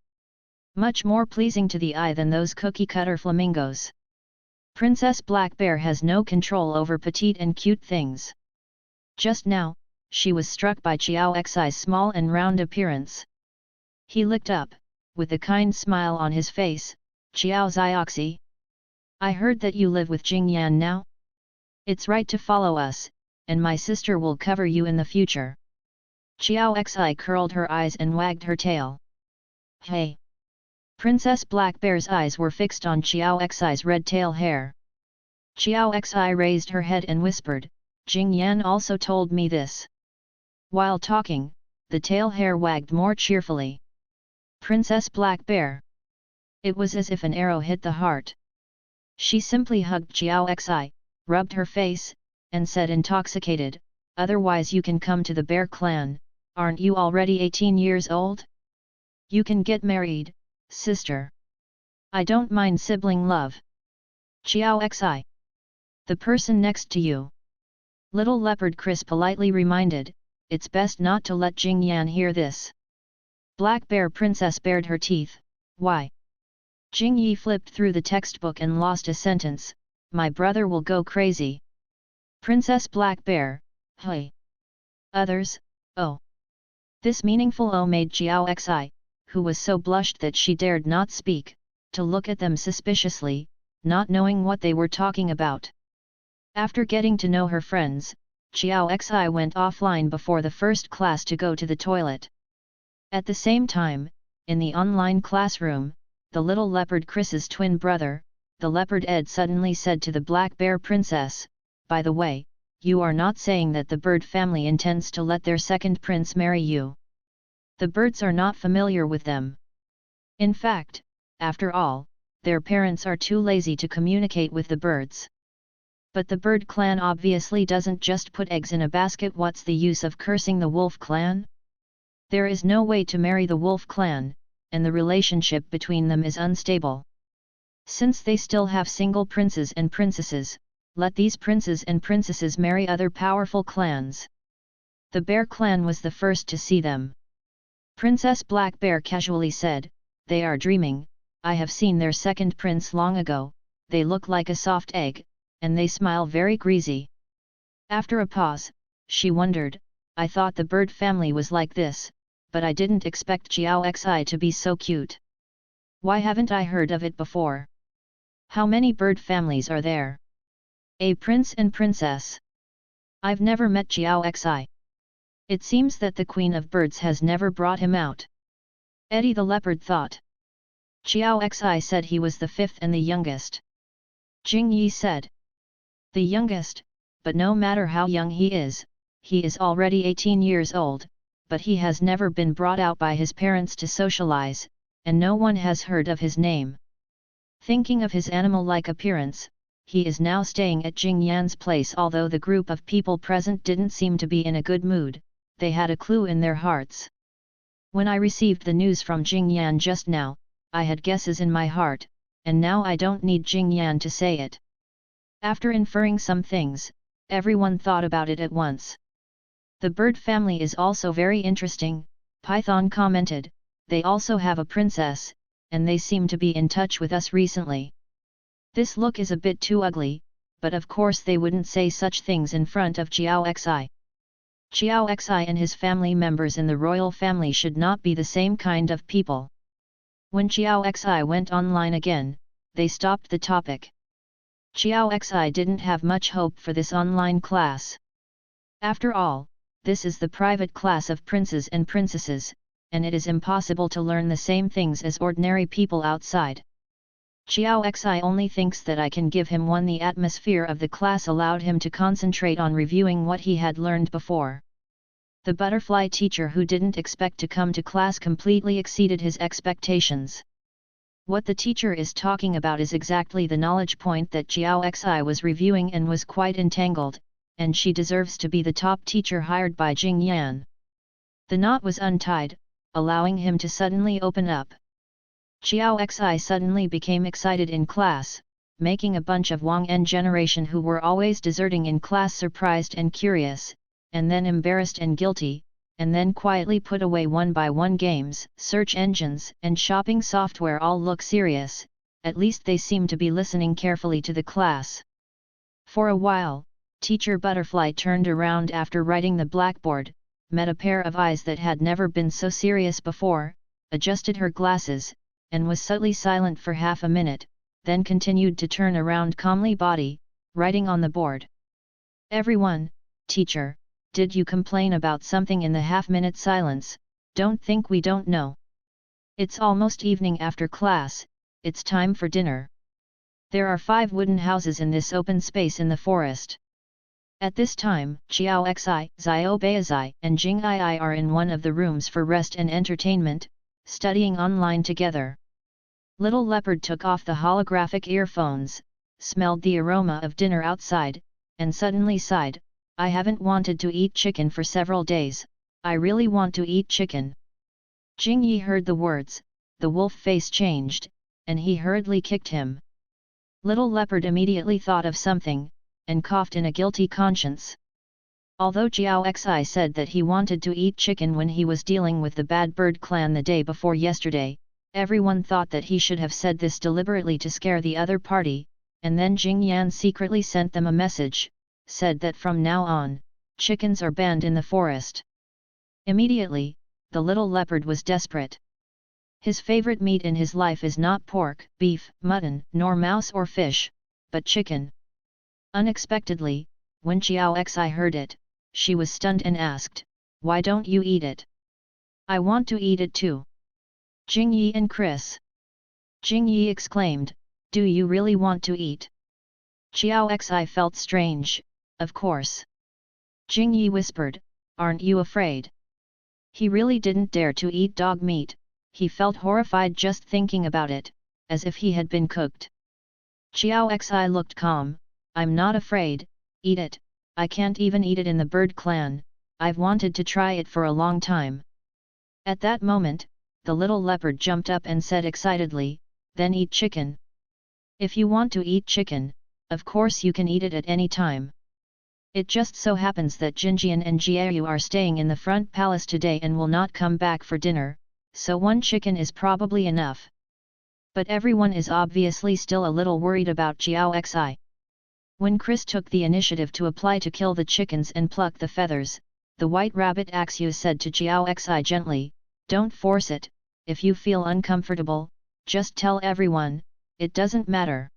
Much more pleasing to the eye than those cookie-cutter flamingos. Princess Black Bear has no control over petite and cute things. Just now, she was struck by Qiao Xi's small and round appearance. He looked up, with a kind smile on his face. Qiao Zioxi, I heard that you live with Jing Yan now? It's right to follow us, and my sister will cover you in the future. Qiao Xi curled her eyes and wagged her tail. Hey! Princess Black Bear's eyes were fixed on Qiao Xi's red tail hair. Qiao Xi raised her head and whispered, Jing Yan also told me this. While talking, the tail hair wagged more cheerfully. Princess Black Bear. It was as if an arrow hit the heart. She simply hugged Qiao Xi, rubbed her face, and said intoxicated, otherwise you can come to the bear clan, aren't you already 18 years old? You can get married, sister. I don't mind sibling love. Qiao Xi. The person next to you. Little Leopard Chris politely reminded, it's best not to let Jing Yan hear this. Black Bear Princess bared her teeth, why? Jing Yi flipped through the textbook and lost a sentence, my brother will go crazy. Princess Black Bear, hey. Others, oh. This meaningful oh made Qiao Xi, who was so blushed that she dared not speak, to look at them suspiciously, not knowing what they were talking about. After getting to know her friends, Qiao Xi went offline before the first class to go to the toilet. At the same time, in the online classroom, the little leopard Chris's twin brother, the leopard Ed suddenly said to the Black Bear Princess, by the way, you are not saying that the bird family intends to let their second prince marry you. The birds are not familiar with them. In fact, after all, their parents are too lazy to communicate with the birds. But the bird clan obviously doesn't just put eggs in a basket. What's the use of cursing the wolf clan? There is no way to marry the wolf clan, and the relationship between them is unstable. Since they still have single princes and princesses, let these princes and princesses marry other powerful clans. The bear clan was the first to see them. Princess Black Bear casually said, they are dreaming, I have seen their second prince long ago, they look like a soft egg, and they smile very greasy. After a pause, she wondered, I thought the bird family was like this, but I didn't expect Qiao Xi to be so cute. Why haven't I heard of it before? How many bird families are there? A prince and princess. I've never met Qiao Xi. It seems that the Queen of Birds has never brought him out. Eddie the leopard thought. Qiao Xi said he was the fifth and the youngest. Jing Yi said. The youngest, but no matter how young he is already 18 years old, but he has never been brought out by his parents to socialize, and no one has heard of his name. Thinking of his animal-like appearance, he is now staying at Jing Yan's place. Although the group of people present didn't seem to be in a good mood, they had a clue in their hearts. When I received the news from Jing Yan just now, I had guesses in my heart, and now I don't need Jing Yan to say it. After inferring some things, everyone thought about it at once. The bird family is also very interesting, Python commented, they also have a princess, and they seem to be in touch with us recently. This look is a bit too ugly, but of course they wouldn't say such things in front of Qiao Xi. Qiao Xi and his family members in the royal family should not be the same kind of people. When Qiao Xi went online again, they stopped the topic. Xiao Xi didn't have much hope for this online class. After all, this is the private class of princes and princesses, and it is impossible to learn the same things as ordinary people outside. Xiao Xi only thinks that I can give him one. The atmosphere of the class allowed him to concentrate on reviewing what he had learned before. The butterfly teacher who didn't expect to come to class completely exceeded his expectations. What the teacher is talking about is exactly the knowledge point that Xiao Xi was reviewing and was quite entangled, and she deserves to be the top teacher hired by Jing Yan. The knot was untied, allowing him to suddenly open up. Xiao Xi suddenly became excited in class, making a bunch of Wang En generation who were always deserting in class surprised and curious, and then embarrassed and guilty, and then quietly put away one by one. Games, search engines, and shopping software all look serious, at least they seem to be listening carefully to the class. For a while, Teacher Butterfly turned around after writing the blackboard, met a pair of eyes that had never been so serious before, adjusted her glasses, and was subtly silent for half a minute, then continued to turn around calmly body, writing on the board. Everyone, teacher, did you complain about something in the half-minute silence? Don't think we don't know. It's almost evening after class, it's time for dinner. There are 5 wooden houses in this open space in the forest. At this time, Xiao Xi, Xiao Beizai, and Jing Yi are in one of the rooms for rest and entertainment, studying online together. Little Leopard took off the holographic earphones, smelled the aroma of dinner outside, and suddenly sighed, I haven't wanted to eat chicken for several days, I really want to eat chicken. Jing Yi heard the words, the wolf face changed, and he hurriedly kicked him. Little Leopard immediately thought of something, and coughed in a guilty conscience. Although Xiao Xi said that he wanted to eat chicken when he was dealing with the Bad Bird clan the day before yesterday, everyone thought that he should have said this deliberately to scare the other party, and then Jing Yan secretly sent them a message, said that from now on, chickens are banned in the forest. Immediately, the little leopard was desperate. His favorite meat in his life is not pork, beef, mutton, nor mouse or fish, but chicken. Unexpectedly, when Xiao Xi heard it, she was stunned and asked, why don't you eat it? I want to eat it too. Jing Yi and Chris. Jing Yi exclaimed, do you really want to eat? Xiao Xi felt strange, of course. Jing Yi whispered, aren't you afraid? He really didn't dare to eat dog meat, he felt horrified just thinking about it, as if he had been cooked. Xiao Xi looked calm, I'm not afraid, eat it, I can't even eat it in the bird clan, I've wanted to try it for a long time. At that moment, the little leopard jumped up and said excitedly, then eat chicken. If you want to eat chicken, of course you can eat it at any time. It just so happens that Jinjian and Jiayu are staying in the front palace today and will not come back for dinner, so one chicken is probably enough. But everyone is obviously still a little worried about Xiao Xi. When Chris took the initiative to apply to kill the chickens and pluck the feathers, the white rabbit Axu said to Xiao Xi gently, don't force it, if you feel uncomfortable, just tell everyone, it doesn't matter.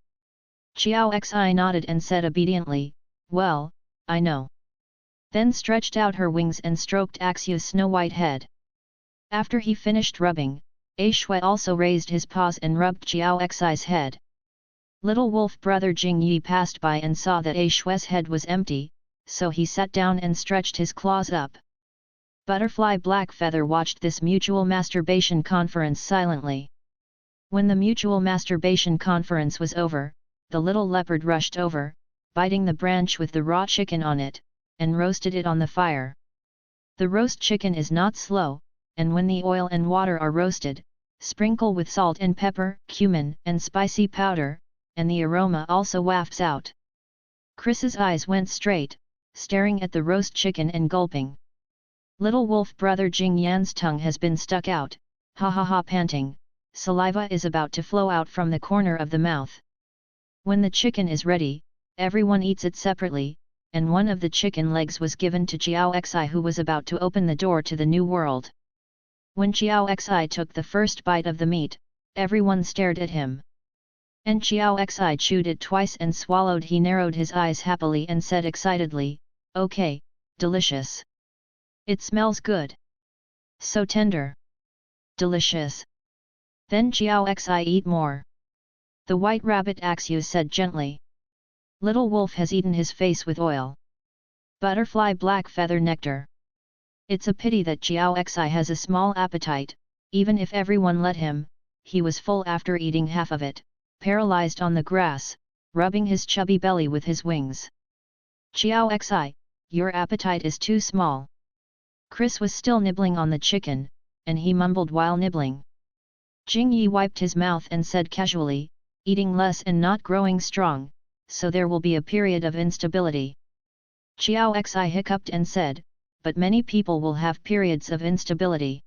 Xiao Xi nodded and said obediently, well, I know. Then stretched out her wings and stroked Axu's snow-white head. After he finished rubbing, A Shui also raised his paws and rubbed Xiao Xi's head. Little wolf brother Jing Yi passed by and saw that A Shui's head was empty, so he sat down and stretched his claws up. Butterfly Blackfeather watched this mutual masturbation conference silently. When the mutual masturbation conference was over, the little leopard rushed over, biting the branch with the raw chicken on it, and roasted it on the fire. The roast chicken is not slow, and when the oil and water are roasted, sprinkle with salt and pepper, cumin, and spicy powder, and the aroma also wafts out. Chris's eyes went straight, staring at the roast chicken and gulping. Little wolf brother Jing Yan's tongue has been stuck out, ha ha ha panting, saliva is about to flow out from the corner of the mouth. When the chicken is ready, everyone eats it separately, and one of the chicken legs was given to Xiao Xi who was about to open the door to the new world. When Xiao Xi took the first bite of the meat, everyone stared at him. And Chiao Xi chewed it twice and swallowed. He narrowed his eyes happily and said excitedly, "Okay, delicious. It smells good. So tender. Delicious." Then Chiao Xi eat more. The white rabbit Axu said gently. Little wolf has eaten his face with oil. Butterfly black feather nectar. It's a pity that Chiao Xi has a small appetite. Even if everyone let him, he was full after eating half of it, paralyzed on the grass, rubbing his chubby belly with his wings. "Chiao Xi, your appetite is too small." Chris was still nibbling on the chicken, and he mumbled while nibbling. Jing Yi wiped his mouth and said casually, "Eating less and not growing strong, so there will be a period of instability." Chiao Xi hiccuped and said, "But many people will have periods of instability."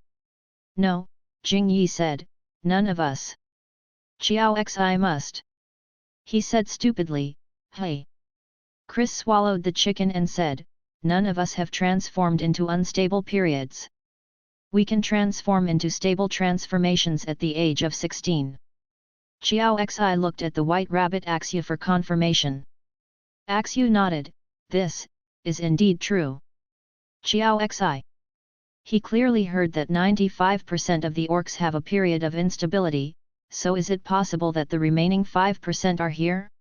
"No," Jing Yi said, "none of us." "Chiao Xi must." He said stupidly, "Hey." Chris swallowed the chicken and said, "None of us have transformed into unstable periods. We can transform into stable transformations at the age of 16. Chiao Xi looked at the white rabbit Axu for confirmation. Axu nodded, "This is indeed true." Chiao Xi. He clearly heard that 95% of the orcs have a period of instability, so is it possible that the remaining 5% are here?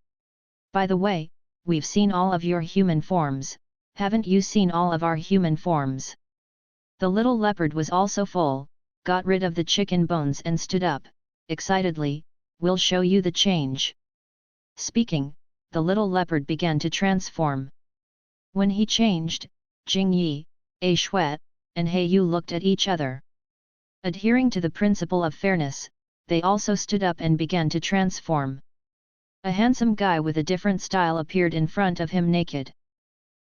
By the way, we've seen all of your human forms, haven't you seen all of our human forms? The little leopard was also full, got rid of the chicken bones and stood up, excitedly, "We'll show you the change." Speaking, the little leopard began to transform. When he changed, Jing Yi, A Shuet, and He Yu looked at each other. Adhering to the principle of fairness, they also stood up and began to transform. A handsome guy with a different style appeared in front of him naked.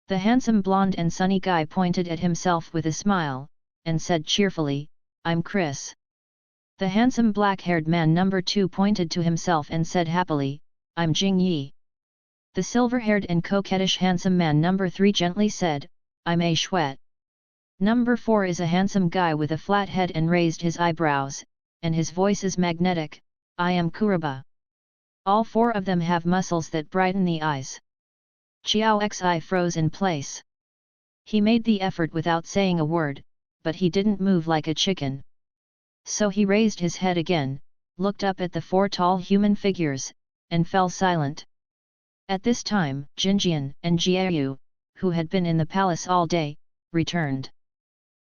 The handsome blonde and sunny guy pointed at himself with a smile, and said cheerfully, "I'm Chris." The handsome black-haired man number 2 pointed to himself and said happily, "I'm Jing Yi." The silver-haired and coquettish handsome man number 3 gently said, "I'm A Shuet." Number 4 is a handsome guy with a flat head and raised his eyebrows, and his voice is magnetic, "I am Kuraba." All 4 of them have muscles that brighten the eyes. Chiao Xi froze in place. He made the effort without saying a word, but he didn't move like a chicken. So he raised his head again, looked up at the 4 tall human figures, and fell silent. At this time, Jinjian and Jiayu, who had been in the palace all day, returned.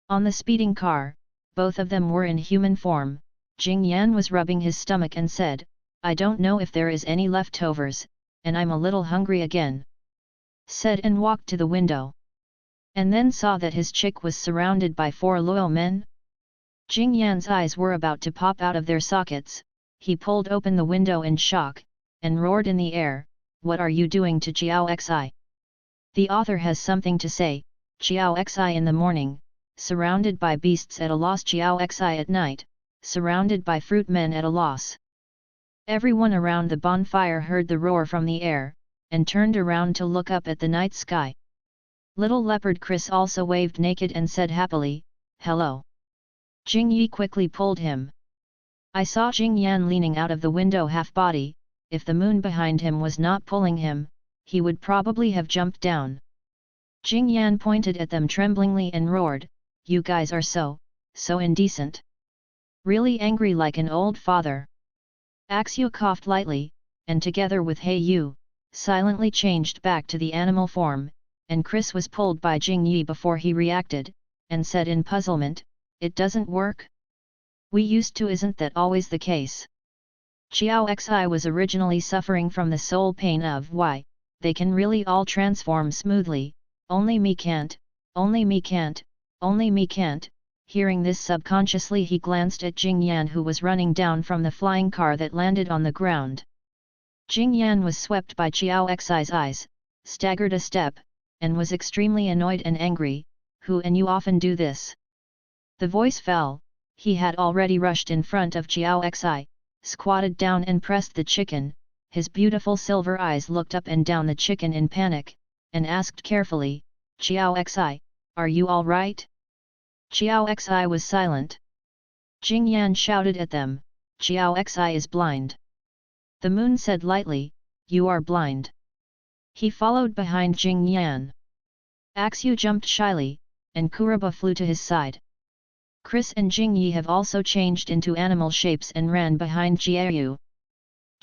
On the speeding car, both of them were in human form. Jing Yan was rubbing his stomach and said, "I don't know if there is any leftovers, and I'm a little hungry again," said and walked to the window. And then saw that his chick was surrounded by 4 loyal men. Jing Yan's eyes were about to pop out of their sockets. He pulled open the window in shock, and roared in the air, "What are you doing to Chiao Xi?" The author has something to say. Chiao Xi in the morning, surrounded by beasts at a loss. Chiao Xi at night, surrounded by fruit men at a loss. Everyone around the bonfire heard the roar from the air, and turned around to look up at the night sky. Little leopard Chris also waved naked and said happily, "Hello." Jing Yi quickly pulled him. I saw Jing Yan leaning out of the window half-body. If the moon behind him was not pulling him, he would probably have jumped down. Jing Yan pointed at them tremblingly and roared, "You guys are so indecent. Really angry like an old father." Axu coughed lightly, and together with He Yu, silently changed back to the animal form, and Chris was pulled by Jing Yi before he reacted, and said in puzzlement, "It doesn't work? We used to. Isn't that always the case?" Chiao Xi was originally suffering from the soul pain of why, they can really all transform smoothly, only me can't, only me can't, only me can't. Hearing this subconsciously he glanced at Jing Yan who was running down from the flying car that landed on the ground. Jing Yan was swept by Chiao Xi's eyes, staggered a step, and was extremely annoyed and angry, "Who and you often do this?" The voice fell. He had already rushed in front of Chiao Xi, squatted down and pressed the chicken. His beautiful silver eyes looked up and down the chicken in panic, and asked carefully, "Chiao Xi, are you all right?" Chiao Xi was silent. Jing Yan shouted at them, "Chiao Xi is blind." The moon said lightly, "You are blind." He followed behind Jing Yan. Axu jumped shyly, and Kuroba flew to his side. Chris and Jing Yi have also changed into animal shapes and ran behind Jiayu.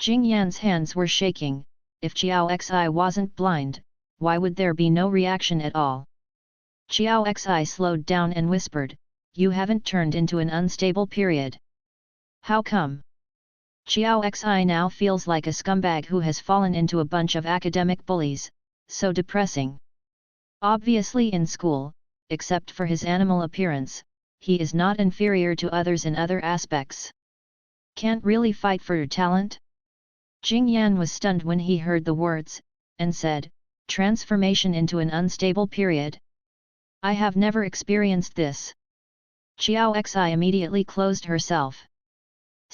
Jing Yan's hands were shaking. If Xiao Xi wasn't blind, why would there be no reaction at all? Xiao Xi slowed down and whispered, "You haven't turned into an unstable period. How come?" Xiao Xi now feels like a scumbag who has fallen into a bunch of academic bullies, so depressing. Obviously in school, except for his animal appearance, he is not inferior to others in other aspects. Can't really fight for your talent? Jing Yan was stunned when he heard the words, and said, "Transformation into an unstable period? I have never experienced this." Xiao Xi immediately closed herself.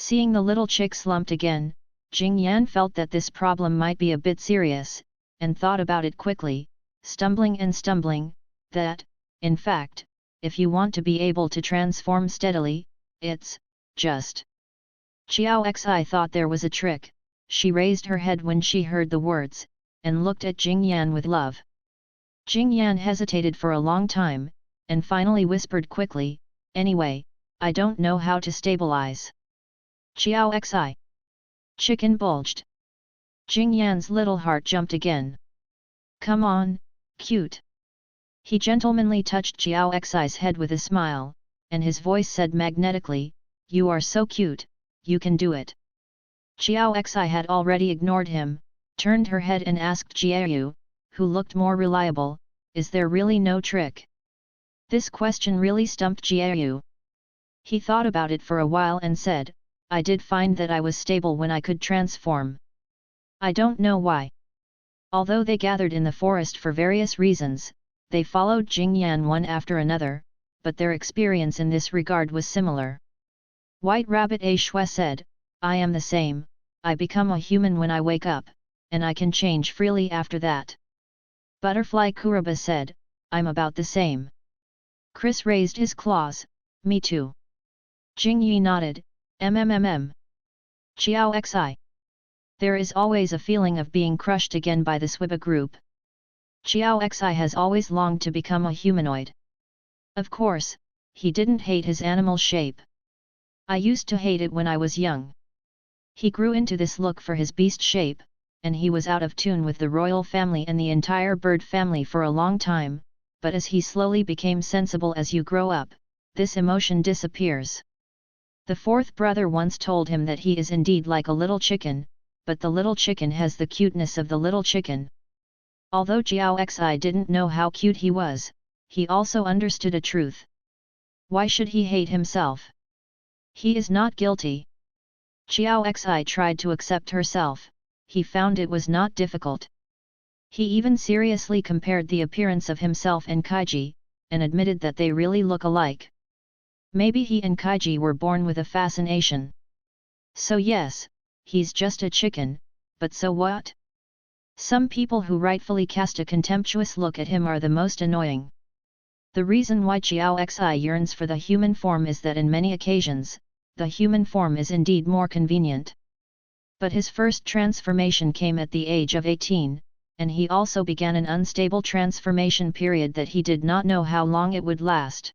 Seeing the little chick slumped again, Jing Yan felt that this problem might be a bit serious, and thought about it quickly, stumbling, that, in fact, if you want to be able to transform steadily, it's just. Xiao Xi thought there was a trick. She raised her head when she heard the words, and looked at Jing Yan with love. Jing Yan hesitated for a long time, and finally whispered quickly, "Anyway, I don't know how to stabilize." Xiao Xi. Chicken bulged. Jing Yan's little heart jumped again. "Come on, cute." He gentlemanly touched Xiao Xi's head with a smile, and his voice said magnetically, "You are so cute, you can do it." Xiao Xi had already ignored him, turned her head and asked Jiayu, who looked more reliable, "Is there really no trick?" This question really stumped Jiayu. He thought about it for a while and said, "I did find that I was stable when I could transform. I don't know why." Although they gathered in the forest for various reasons, they followed Jing Yan one after another, but their experience in this regard was similar. White Rabbit A Shui said, "I am the same, I become a human when I wake up, and I can change freely after that." Butterfly Kuroba said, "I'm about the same." Chris raised his claws, "Me too." Jing Yi nodded, "MMMM. Xiao Xi. There is always a feeling of being crushed again by the Swiba group. Xiao Xi has always longed to become a humanoid. Of course, he didn't hate his animal shape. I used to hate it when I was young." He grew into this look for his beast shape, and he was out of tune with the royal family and the entire bird family for a long time, but as he slowly became sensible, as you grow up, this emotion disappears. The fourth brother once told him that he is indeed like a little chicken, but the little chicken has the cuteness of the little chicken. Although Xiao Xi didn't know how cute he was, he also understood a truth. Why should he hate himself? He is not guilty. Xiao Xi tried to accept herself. He found it was not difficult. He even seriously compared the appearance of himself and Kaiji, and admitted that they really look alike. Maybe he and Kaiji were born with a fascination. So yes, he's just a chicken, but so what? Some people who rightfully cast a contemptuous look at him are the most annoying. The reason why Xiao Xi yearns for the human form is that in many occasions, the human form is indeed more convenient. But his first transformation came at the age of 18, and he also began an unstable transformation period that he did not know how long it would last.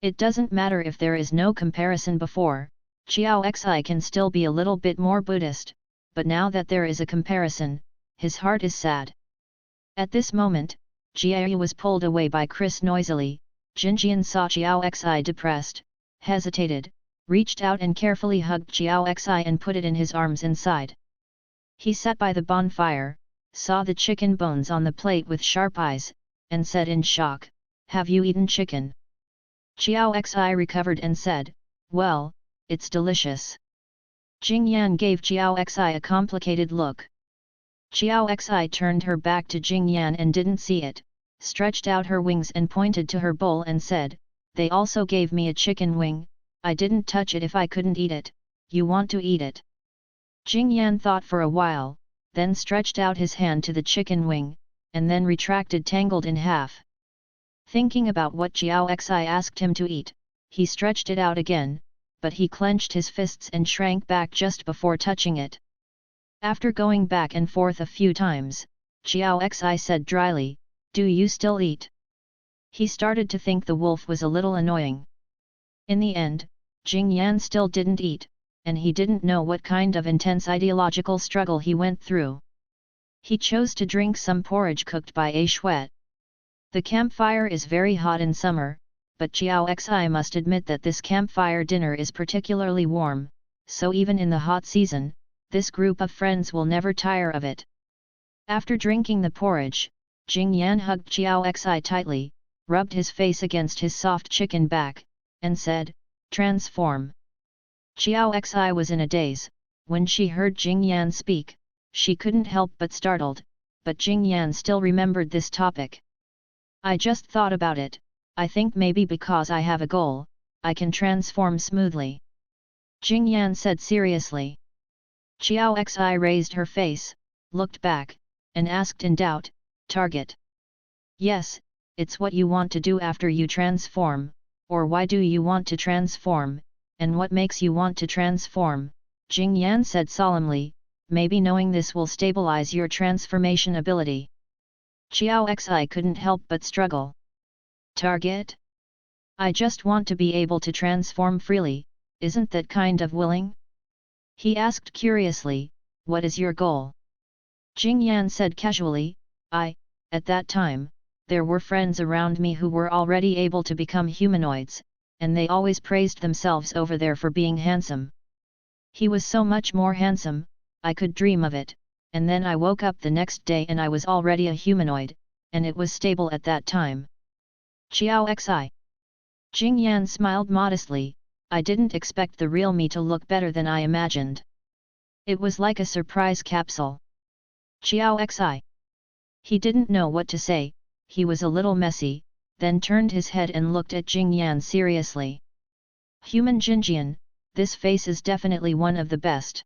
It doesn't matter if there is no comparison before, Xiao Xi can still be a little bit more Buddhist, but now that there is a comparison, his heart is sad. At this moment, Jiayu was pulled away by Chris noisily. Jinjian saw Xiao Xi depressed, hesitated, reached out and carefully hugged Xiao Xi and put it in his arms inside. He sat by the bonfire, saw the chicken bones on the plate with sharp eyes, and said in shock, "Have you eaten chicken?" Xiao Xi recovered and said, "Well, it's delicious." Jing Yan gave Xiao Xi a complicated look. Xiao Xi turned her back to Jing Yan and didn't see it, stretched out her wings and pointed to her bowl and said, "They also gave me a chicken wing, I didn't touch it if I couldn't eat it, you want to eat it?" Jing Yan thought for a while, then stretched out his hand to the chicken wing, and then retracted tangled in half. Thinking about what Xiao Xi asked him to eat, he stretched it out again, but he clenched his fists and shrank back just before touching it. After going back and forth a few times, Xiao Xi said dryly, "Do you still eat?" He started to think the wolf was a little annoying. In the end, Jing Yan still didn't eat, and he didn't know what kind of intense ideological struggle he went through. He chose to drink some porridge cooked by a Shuet. The campfire is very hot in summer, but Xiao Xi must admit that this campfire dinner is particularly warm, so even in the hot season, this group of friends will never tire of it. After drinking the porridge, Jing Yan hugged Xiao Xi tightly, rubbed his face against his soft chicken back, and said, "Transform." Xiao Xi was in a daze. When she heard Jing Yan speak, she couldn't help but startled, but Jing Yan still remembered this topic. "I just thought about it, I think maybe because I have a goal, I can transform smoothly," Jing Yan said seriously. Xiao Xi raised her face, looked back, and asked in doubt, "Target?" "Yes, it's what you want to do after you transform, or why do you want to transform, and what makes you want to transform," Jing Yan said solemnly, "maybe knowing this will stabilize your transformation ability." Xiao Xi couldn't help but struggle. "Target? I just want to be able to transform freely, isn't that kind of willing?" He asked curiously, "What is your goal?" Jing Yan said casually, At that time, there were friends around me who were already able to become humanoids, and they always praised themselves over there for being handsome. He was so much more handsome, I could dream of it, and then I woke up the next day and I was already a humanoid, and it was stable at that time." Xiao Xi. Jing Yan smiled modestly, "I didn't expect the real me to look better than I imagined. It was like a surprise capsule." Xiao Xi. He didn't know what to say, he was a little messy, then turned his head and looked at Jing Yan seriously. "Human Jinjian, this face is definitely one of the best.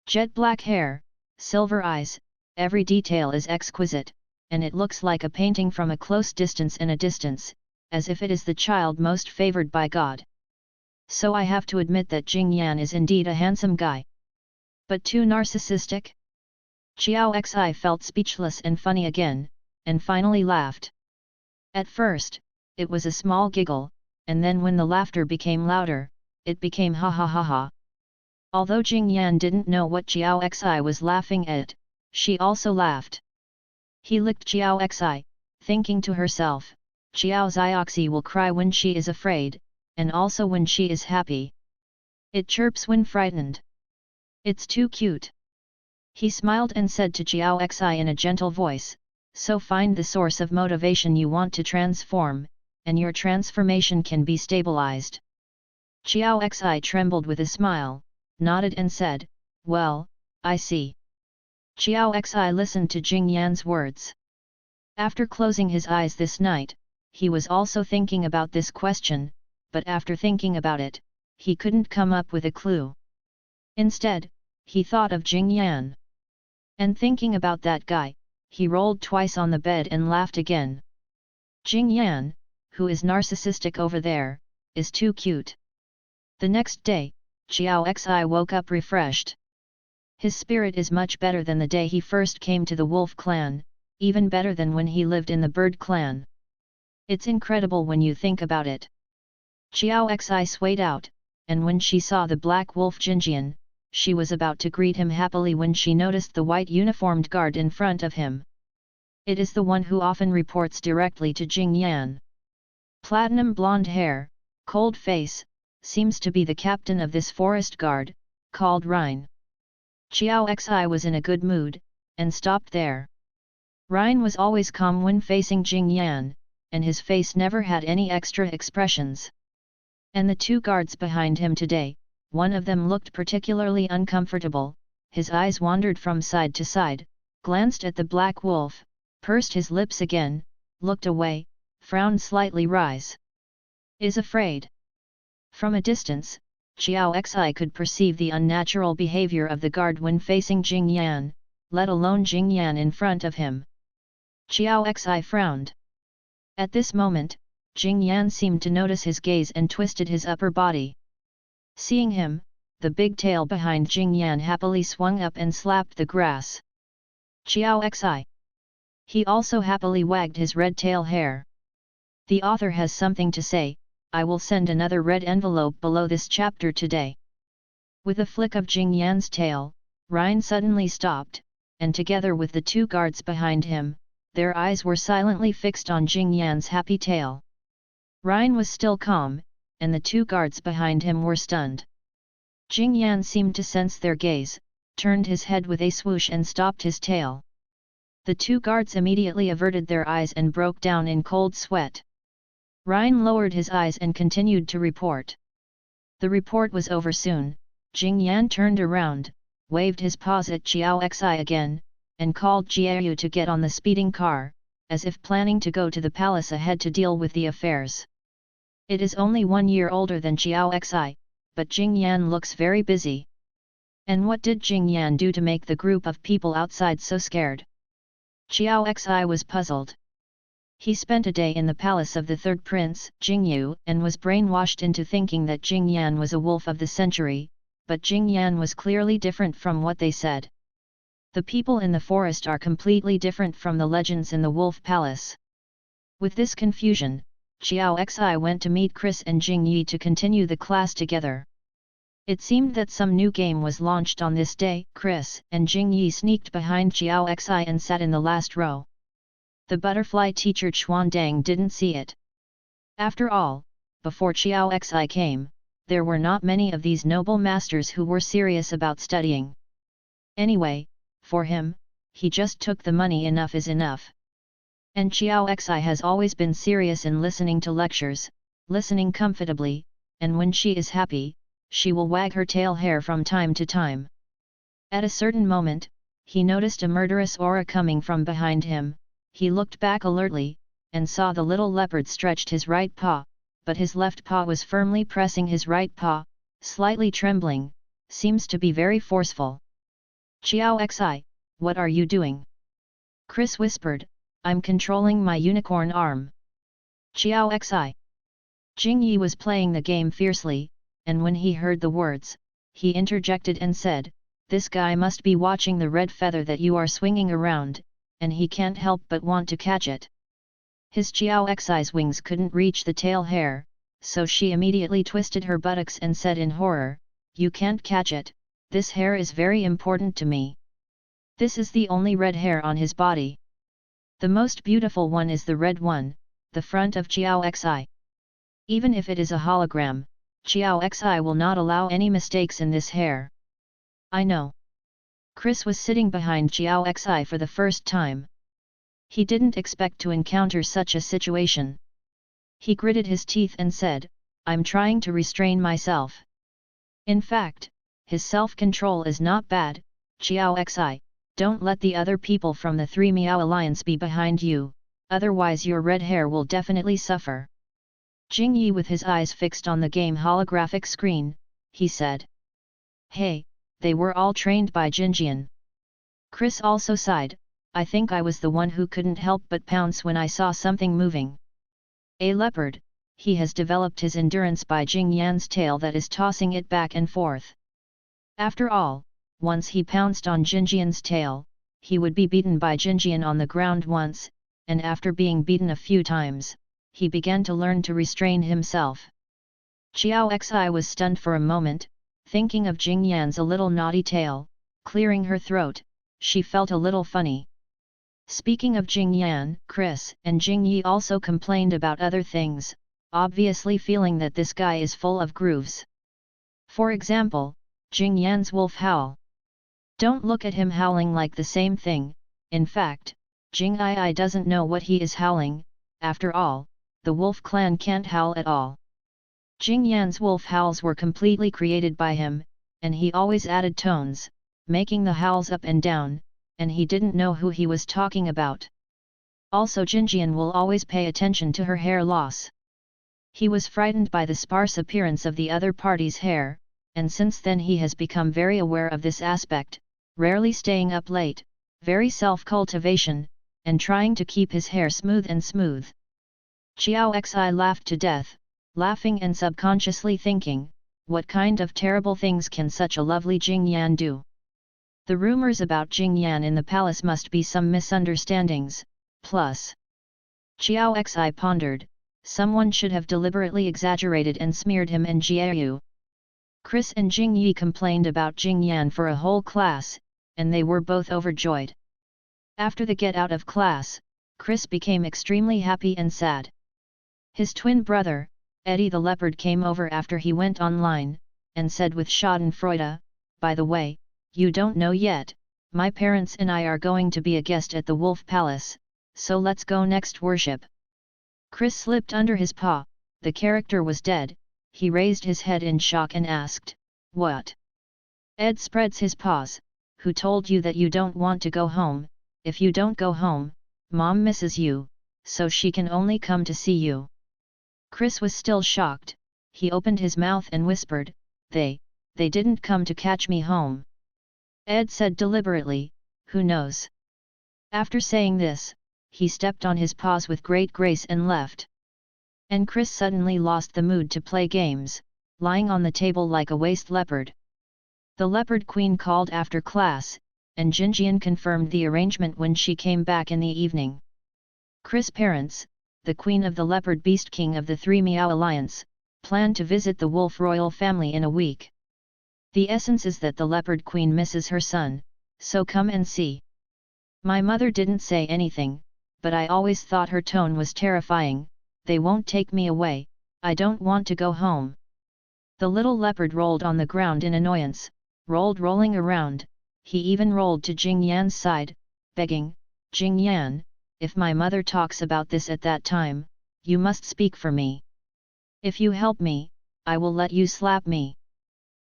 Jet black hair, silver eyes, every detail is exquisite, and it looks like a painting from a close distance and a distance, as if it is the child most favored by God. So I have to admit that Jing Yan is indeed a handsome guy. But too narcissistic?" Xiao Xi felt speechless and funny again, and finally laughed. At first, it was a small giggle, and then when the laughter became louder, it became ha ha ha ha. Although Jing Yan didn't know what Xiao Xi was laughing at, she also laughed. He licked Xiao Xi, thinking to herself, "Xiao Zioxi will cry when she is afraid, and also when she is happy. It chirps when frightened. It's too cute." He smiled and said to Xiao Xi in a gentle voice, "So find the source of motivation you want to transform, and your transformation can be stabilized." Xiao Xi trembled with a smile, nodded and said, "Well, I see." Xiao Xi listened to Jing Yan's words. After closing his eyes this night, he was also thinking about this question, but after thinking about it, he couldn't come up with a clue. Instead, he thought of Jing Yan. And thinking about that guy, he rolled twice on the bed and laughed again. Jing Yan, who is narcissistic over there, is too cute. The next day, Xiao Xi woke up refreshed. His spirit is much better than the day he first came to the wolf clan, even better than when he lived in the bird clan. It's incredible when you think about it. Xiao Xi swayed out, and when she saw the black wolf Jinjian, she was about to greet him happily when she noticed the white uniformed guard in front of him. It is the one who often reports directly to Jing Yan. Platinum blonde hair, cold face, seems to be the captain of this forest guard, called Rhine. Xiao Xi was in a good mood, and stopped there. Rhine was always calm when facing Jing Yan, and his face never had any extra expressions. And the two guards behind him today, one of them looked particularly uncomfortable, his eyes wandered from side to side, glanced at the black wolf, pursed his lips again, looked away, frowned slightly is afraid. From a distance, Xiao Xi could perceive the unnatural behavior of the guard when facing Jing Yan, let alone Jing Yan in front of him. Xiao Xi frowned. At this moment, Jing Yan seemed to notice his gaze and twisted his upper body. Seeing him, the big tail behind Jingyan happily swung up and slapped the grass. Xiao Xi. He also happily wagged his red tail hair. The author has something to say. I will send another red envelope below this chapter today. With a flick of Jingyan's tail, Ryan suddenly stopped, and together with the two guards behind him, their eyes were silently fixed on Jingyan's happy tail. Ryan was still calm, and the two guards behind him were stunned. Jingyan seemed to sense their gaze, turned his head with a swoosh and stopped his tail. The two guards immediately averted their eyes and broke down in cold sweat. Ryan lowered his eyes and continued to report. The report was over soon. Jingyan turned around, waved his paws at Xiao Xi again, and called Jiayu to get on the speeding car, as if planning to go to the palace ahead to deal with the affairs. It is only 1 year older than Xiao Xi, but Jingyan looks very busy. And what did Jingyan do to make the group of people outside so scared? Xiao Xi was puzzled. He spent a day in the palace of the third prince, Jingyu, and was brainwashed into thinking that Jingyan was a wolf of the century, but Jingyan was clearly different from what they said. The people in the forest are completely different from the legends in the wolf palace. With this confusion, Xiao Xi went to meet Chris and Jingyi to continue the class together. It seemed that some new game was launched on this day. Chris and Jingyi sneaked behind Xiao Xi and sat in the last row. The butterfly teacher Chuandang didn't see it. After all, before Xiao Xi came, there were not many of these noble masters who were serious about studying. Anyway, for him, he just took the money. Enough is enough. And Xiao Xi has always been serious in listening to lectures, listening comfortably, and when she is happy, she will wag her tail hair from time to time. At a certain moment, he noticed a murderous aura coming from behind him. He looked back alertly, and saw the little leopard stretched his right paw, but his left paw was firmly pressing his right paw, slightly trembling, seems to be very forceful. Xiao Xi, what are you doing? Chris whispered, I'm controlling my unicorn arm. Xiao Xi. Jingyi was playing the game fiercely, and when he heard the words, he interjected and said, this guy must be watching the red feather that you are swinging around, and he can't help but want to catch it. His Xiao Xi's wings couldn't reach the tail hair, so she immediately twisted her buttocks and said in horror, you can't catch it, this hair is very important to me. This is the only red hair on his body. The most beautiful one is the red one, the front of Xiao Xi. Even if it is a hologram, Xiao Xi will not allow any mistakes in this hair. I know. Chris was sitting behind Xiao Xi for the first time. He didn't expect to encounter such a situation. He gritted his teeth and said, I'm trying to restrain myself. In fact, his self-control is not bad. Xiao Xi, don't let the other people from the Three Miao Alliance be behind you, otherwise your red hair will definitely suffer. Jingyi with his eyes fixed on the game holographic screen, he said. Hey, they were all trained by Jinjian. Chris also sighed, I think I was the one who couldn't help but pounce when I saw something moving. A leopard, he has developed his endurance by Jingyan's tail that is tossing it back and forth. After all, once he pounced on Jinjian's tail, he would be beaten by Jinjian on the ground once, and after being beaten a few times, he began to learn to restrain himself. Xiao Xi was stunned for a moment, thinking of Jingyan's a little naughty tail, clearing her throat, she felt a little funny. Speaking of Jingyan, Chris and Jingyi also complained about other things, obviously feeling that this guy is full of grooves. For example, Jingyan's wolf howl. Don't look at him howling like the same thing, in fact, Jingyi doesn't know what he is howling, after all, the wolf clan can't howl at all. Jingyan's wolf howls were completely created by him, and he always added tones, making the howls up and down, and he didn't know who he was talking about. Also Jinjian will always pay attention to her hair loss. He was frightened by the sparse appearance of the other party's hair, and since then he has become very aware of this aspect, rarely staying up late, very self-cultivation, and trying to keep his hair smooth and smooth. Xiao Xi laughed to death, laughing and subconsciously thinking, what kind of terrible things can such a lovely Jing Yan do? The rumors about Jing Yan in the palace must be some misunderstandings, plus. Xiao Xi pondered, someone should have deliberately exaggerated and smeared him and Jiayu. Chris and Jing Yi complained about Jing Yan for a whole class, and they were both overjoyed. After the get out of class, Chris became extremely happy and sad. His twin brother, Eddie the Leopard, came over after he went online, and said with schadenfreude, "By the way, you don't know yet, my parents and I are going to be a guest at the Wolf Palace, so let's go next worship." Chris slipped under his paw, the character was dead. He raised his head in shock and asked, "What?" Ed spreads his paws. "Who told you that you don't want to go home? If you don't go home, Mom misses you, so she can only come to see you." Chris was still shocked. He opened his mouth and whispered, They didn't come to catch me home." Ed said deliberately, "Who knows?" After saying this, he stepped on his paws with great grace and left. And Chris suddenly lost the mood to play games, lying on the table like a waste leopard. The Leopard Queen called after class, and Jinjian confirmed the arrangement when she came back in the evening. Chris' parents, the Queen of the Leopard Beast King of the Three Meow Alliance, planned to visit the Wolf Royal family in a week. The essence is that the Leopard Queen misses her son, so come and see. My mother didn't say anything, but I always thought her tone was terrifying. They won't take me away, I don't want to go home. The little leopard rolled on the ground in annoyance, rolling around. He even rolled to Jing Yan's side, begging, "Jing Yan, if my mother talks about this at that time, you must speak for me. If you help me, I will let you slap me."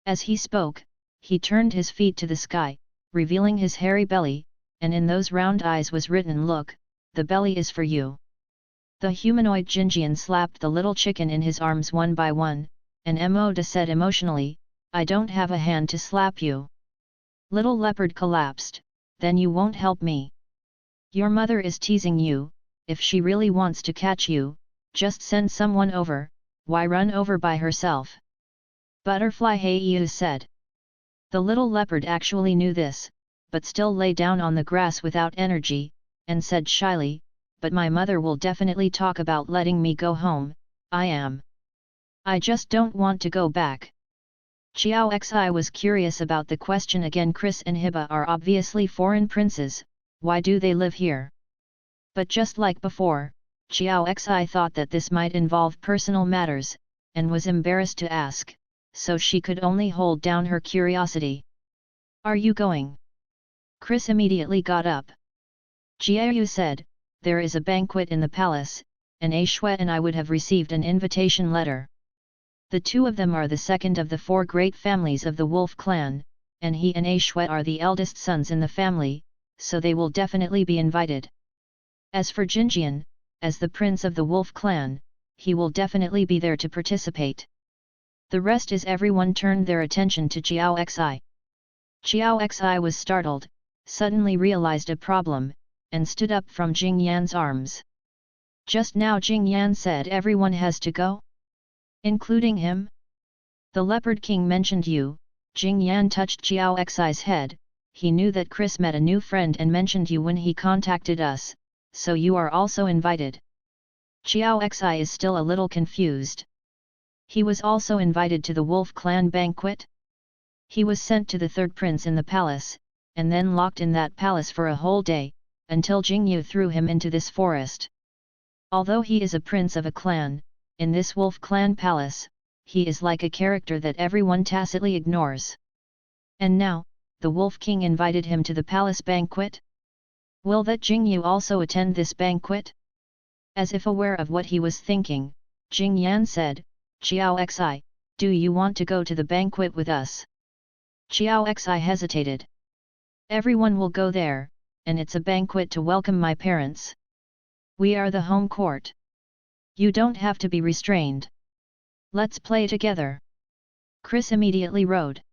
As he spoke, he turned his feet to the sky, revealing his hairy belly, and in those round eyes was written, "Look, the belly is for you." The humanoid Jinjian slapped the little chicken in his arms one by one, and Moda said emotionally, "I don't have a hand to slap you." Little leopard collapsed, "Then you won't help me. Your mother is teasing you. If she really wants to catch you, just send someone over, why run over by herself?" Butterfly Heiyu said. The little leopard actually knew this, but still lay down on the grass without energy, and said shyly, "But my mother will definitely talk about letting me go home. I just don't want to go back." Xiao Xi was curious about the question again. Chris and Hiba are obviously foreign princes, why do they live here? But just like before, Xiao Xi thought that this might involve personal matters, and was embarrassed to ask, so she could only hold down her curiosity. "Are you going?" Chris immediately got up. Jiayu said, "There is a banquet in the palace, and A Shui and I would have received an invitation letter. The two of them are the second of the four great families of the Wolf clan, and he and A Shui are the eldest sons in the family, so they will definitely be invited. As for Jinjian, as the prince of the Wolf clan, he will definitely be there to participate." The rest is everyone turned their attention to Xiao Xi. Xiao Xi was startled, suddenly realized a problem, and stood up from Jing Yan's arms. "Just now Jing Yan said everyone has to go? Including him? The Leopard King mentioned you." Jing Yan touched Xiao Xi's head. "He knew that Chris met a new friend and mentioned you when he contacted us, so you are also invited." Xiao Xi is still a little confused. He was also invited to the Wolf clan banquet? He was sent to the third prince in the palace, and then locked in that palace for a whole day, until Jingyu threw him into this forest. Although he is a prince of a clan, in this Wolf clan palace, he is like a character that everyone tacitly ignores. And now, the Wolf King invited him to the palace banquet? Will that Jingyu also attend this banquet? As if aware of what he was thinking, Jing Yan said, "Xiao Xi, do you want to go to the banquet with us?" Xiao Xi hesitated. "Everyone will go there, and it's a banquet to welcome my parents. We are the home court. You don't have to be restrained. Let's play together." Chris immediately rode.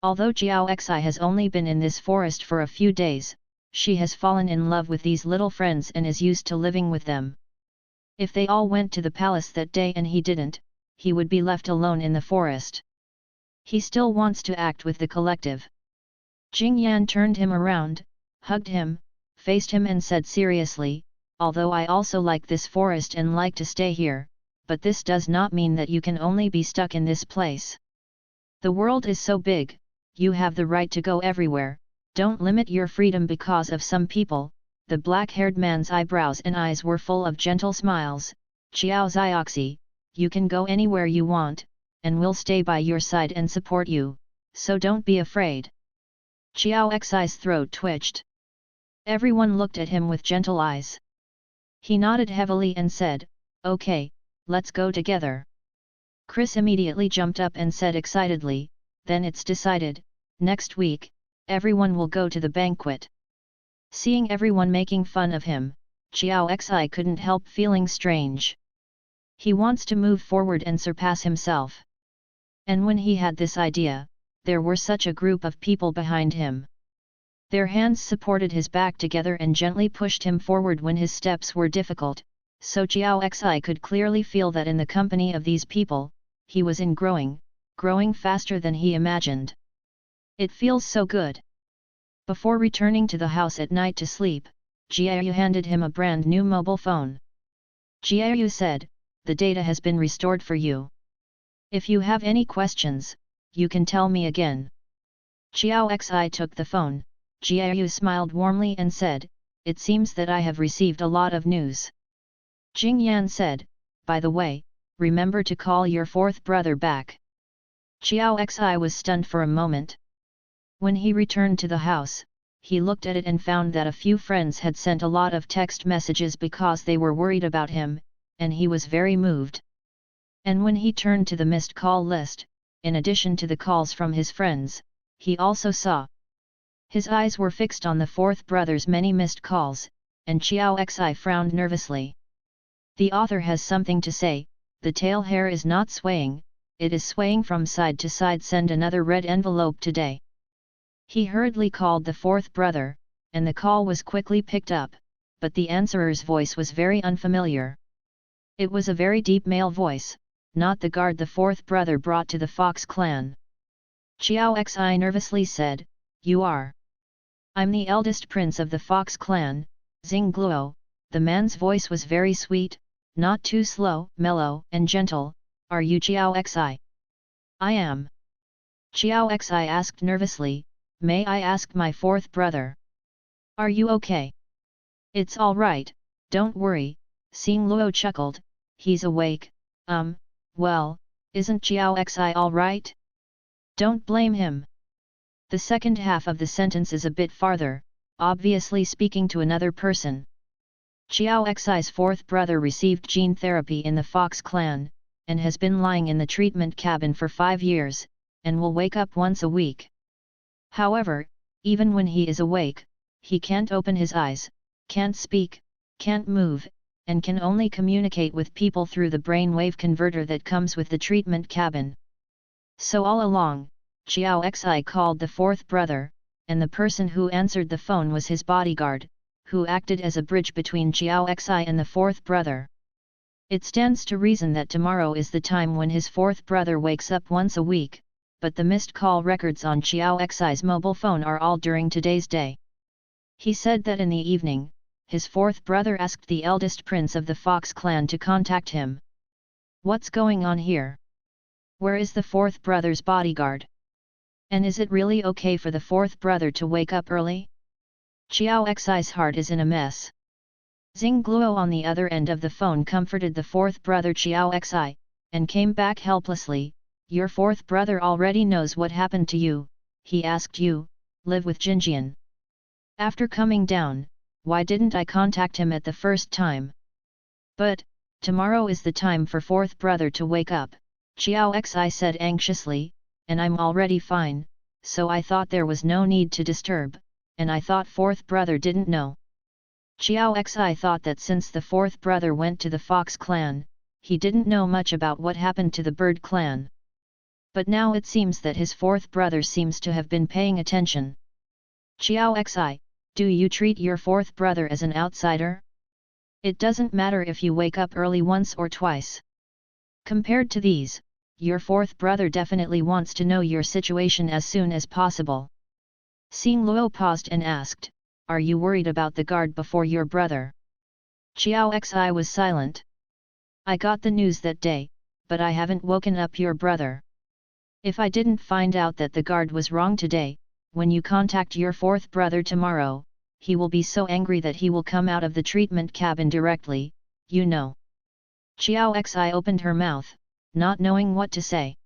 Although Xiao Xi has only been in this forest for a few days, she has fallen in love with these little friends and is used to living with them. If they all went to the palace that day and he didn't, he would be left alone in the forest. He still wants to act with the collective. Jing Yan turned him around, hugged him, faced him and said seriously, although I also like this forest and like to stay here, but this does not mean that you can only be stuck in this place. The world is so big, you have the right to go everywhere, don't limit your freedom because of some people. The black-haired man's eyebrows and eyes were full of gentle smiles. Xiao Zioxi, you can go anywhere you want, and we'll stay by your side and support you, so don't be afraid. Xiao Xi's throat twitched. Everyone looked at him with gentle eyes. He nodded heavily and said, okay, let's go together. Chris immediately jumped up and said excitedly, then it's decided, next week, everyone will go to the banquet. Seeing everyone making fun of him, Xiao Xi couldn't help feeling strange. He wants to move forward and surpass himself. And when he had this idea, there were such a group of people behind him. Their hands supported his back together and gently pushed him forward when his steps were difficult, so Xiao Xi could clearly feel that in the company of these people, he was growing faster than he imagined. It feels so good. Before returning to the house at night to sleep, Jiayu handed him a brand new mobile phone. Jiayu said, the data has been restored for you. If you have any questions, you can tell me again. Xiao Xi took the phone. Jiayu smiled warmly and said, it seems that I have received a lot of news. Jing Yan said, by the way, remember to call your fourth brother back. Xiao Xi was stunned for a moment. When he returned to the house, he looked at it and found that a few friends had sent a lot of text messages because they were worried about him, and he was very moved. And when he turned to the missed call list, in addition to the calls from his friends, he also saw. His eyes were fixed on the fourth brother's many missed calls, and Xiao Xi frowned nervously. The author has something to say, the tail hair is not swaying, it is swaying from side to side. Send another red envelope today. He hurriedly called the fourth brother, and the call was quickly picked up, but the answerer's voice was very unfamiliar. It was a very deep male voice, not the guard the fourth brother brought to the Fox clan. Xiao Xi nervously said, you are. I'm the eldest prince of the Fox clan, Xing Gluo. The man's voice was very sweet, not too slow, mellow and gentle. Are you Xiao Xi? I am. Xiao Xi asked nervously, may I ask my fourth brother? Are you okay? It's all right, don't worry. Xing Luo chuckled, he's awake. Well, isn't Xiao Xi all right? Don't blame him. The second half of the sentence is a bit farther, obviously speaking to another person. Xiao Xi's fourth brother received gene therapy in the Fox clan, and has been lying in the treatment cabin for 5 years, and will wake up once a week. However, even when he is awake, he can't open his eyes, can't speak, can't move, and can only communicate with people through the brainwave converter that comes with the treatment cabin. So all along, Xiao Xi called the fourth brother, and the person who answered the phone was his bodyguard, who acted as a bridge between Xiao Xi and the fourth brother. It stands to reason that tomorrow is the time when his fourth brother wakes up once a week, but the missed call records on Xiao Xi's mobile phone are all during today's day. He said that in the evening, his fourth brother asked the eldest prince of the Fox clan to contact him. What's going on here? Where is the fourth brother's bodyguard? And is it really okay for the fourth brother to wake up early? Xiao Xi's heart is in a mess. Xing Gluo on the other end of the phone comforted the fourth brother Xiao Xi, and came back helplessly. Your fourth brother already knows what happened to you, he asked you, live with Jinjian. After coming down, why didn't I contact him at the first time? But, tomorrow is the time for fourth brother to wake up, Xiao Xi said anxiously, and I'm already fine, so I thought there was no need to disturb, and I thought fourth brother didn't know. Xiao Xi thought that since the fourth brother went to the Fox clan, he didn't know much about what happened to the Bird clan. But now it seems that his fourth brother seems to have been paying attention. Xiao Xi, do you treat your fourth brother as an outsider? It doesn't matter if you wake up early once or twice. Compared to these, your fourth brother definitely wants to know your situation as soon as possible. Xing Luo paused and asked, are you worried about the guard before your brother? Xiao Xi was silent. I got the news that day, but I haven't woken up your brother. If I didn't find out that the guard was wrong today, when you contact your fourth brother tomorrow, he will be so angry that he will come out of the treatment cabin directly, you know. Xiao Xi opened her mouth, not knowing what to say.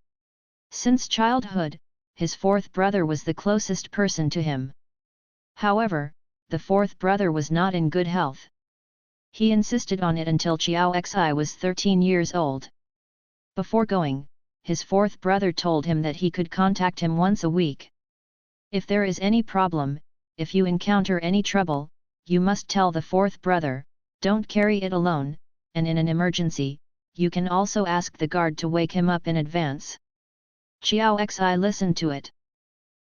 Since childhood, his fourth brother was the closest person to him. However, the fourth brother was not in good health. He insisted on it until Xiao Xi was 13 years old. Before going, his fourth brother told him that he could contact him once a week. If there is any problem, if you encounter any trouble, you must tell the fourth brother, don't carry it alone, and in an emergency, you can also ask the guard to wake him up in advance. Xiao Xi listened to it.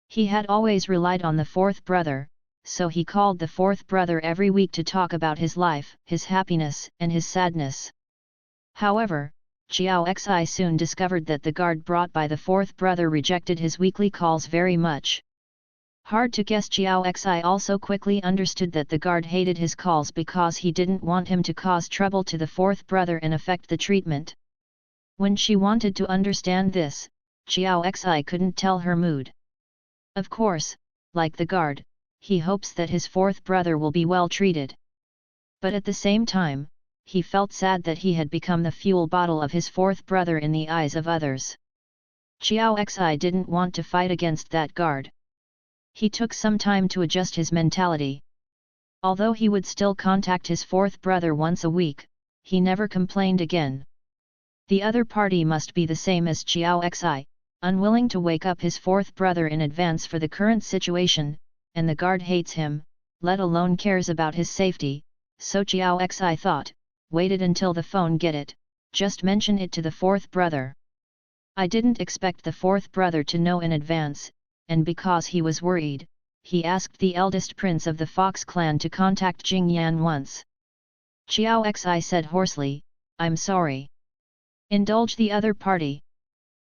He had always relied on the fourth brother, so he called the fourth brother every week to talk about his life, his happiness and his sadness. However, Xiao Xi soon discovered that the guard brought by the fourth brother rejected his weekly calls very much. Hard to guess, Xiao Xi also quickly understood that the guard hated his calls because he didn't want him to cause trouble to the fourth brother and affect the treatment. When she wanted to understand this, Xiao Xi couldn't tell her mood. Of course, like the guard, he hopes that his fourth brother will be well treated. But at the same time, he felt sad that he had become the fuel bottle of his fourth brother in the eyes of others. Xiao Xi didn't want to fight against that guard. He took some time to adjust his mentality. Although he would still contact his fourth brother once a week, he never complained again. The other party must be the same as Xiao Xi, unwilling to wake up his fourth brother in advance for the current situation, and the guard hates him, let alone cares about his safety, so Xiao Xi thought, waited until the phone get it, just mention it to the fourth brother. I didn't expect the fourth brother to know in advance, and because he was worried, he asked the eldest prince of the Fox clan to contact Jing Yan once. Xiao Xi said hoarsely, I'm sorry. Indulge the other party.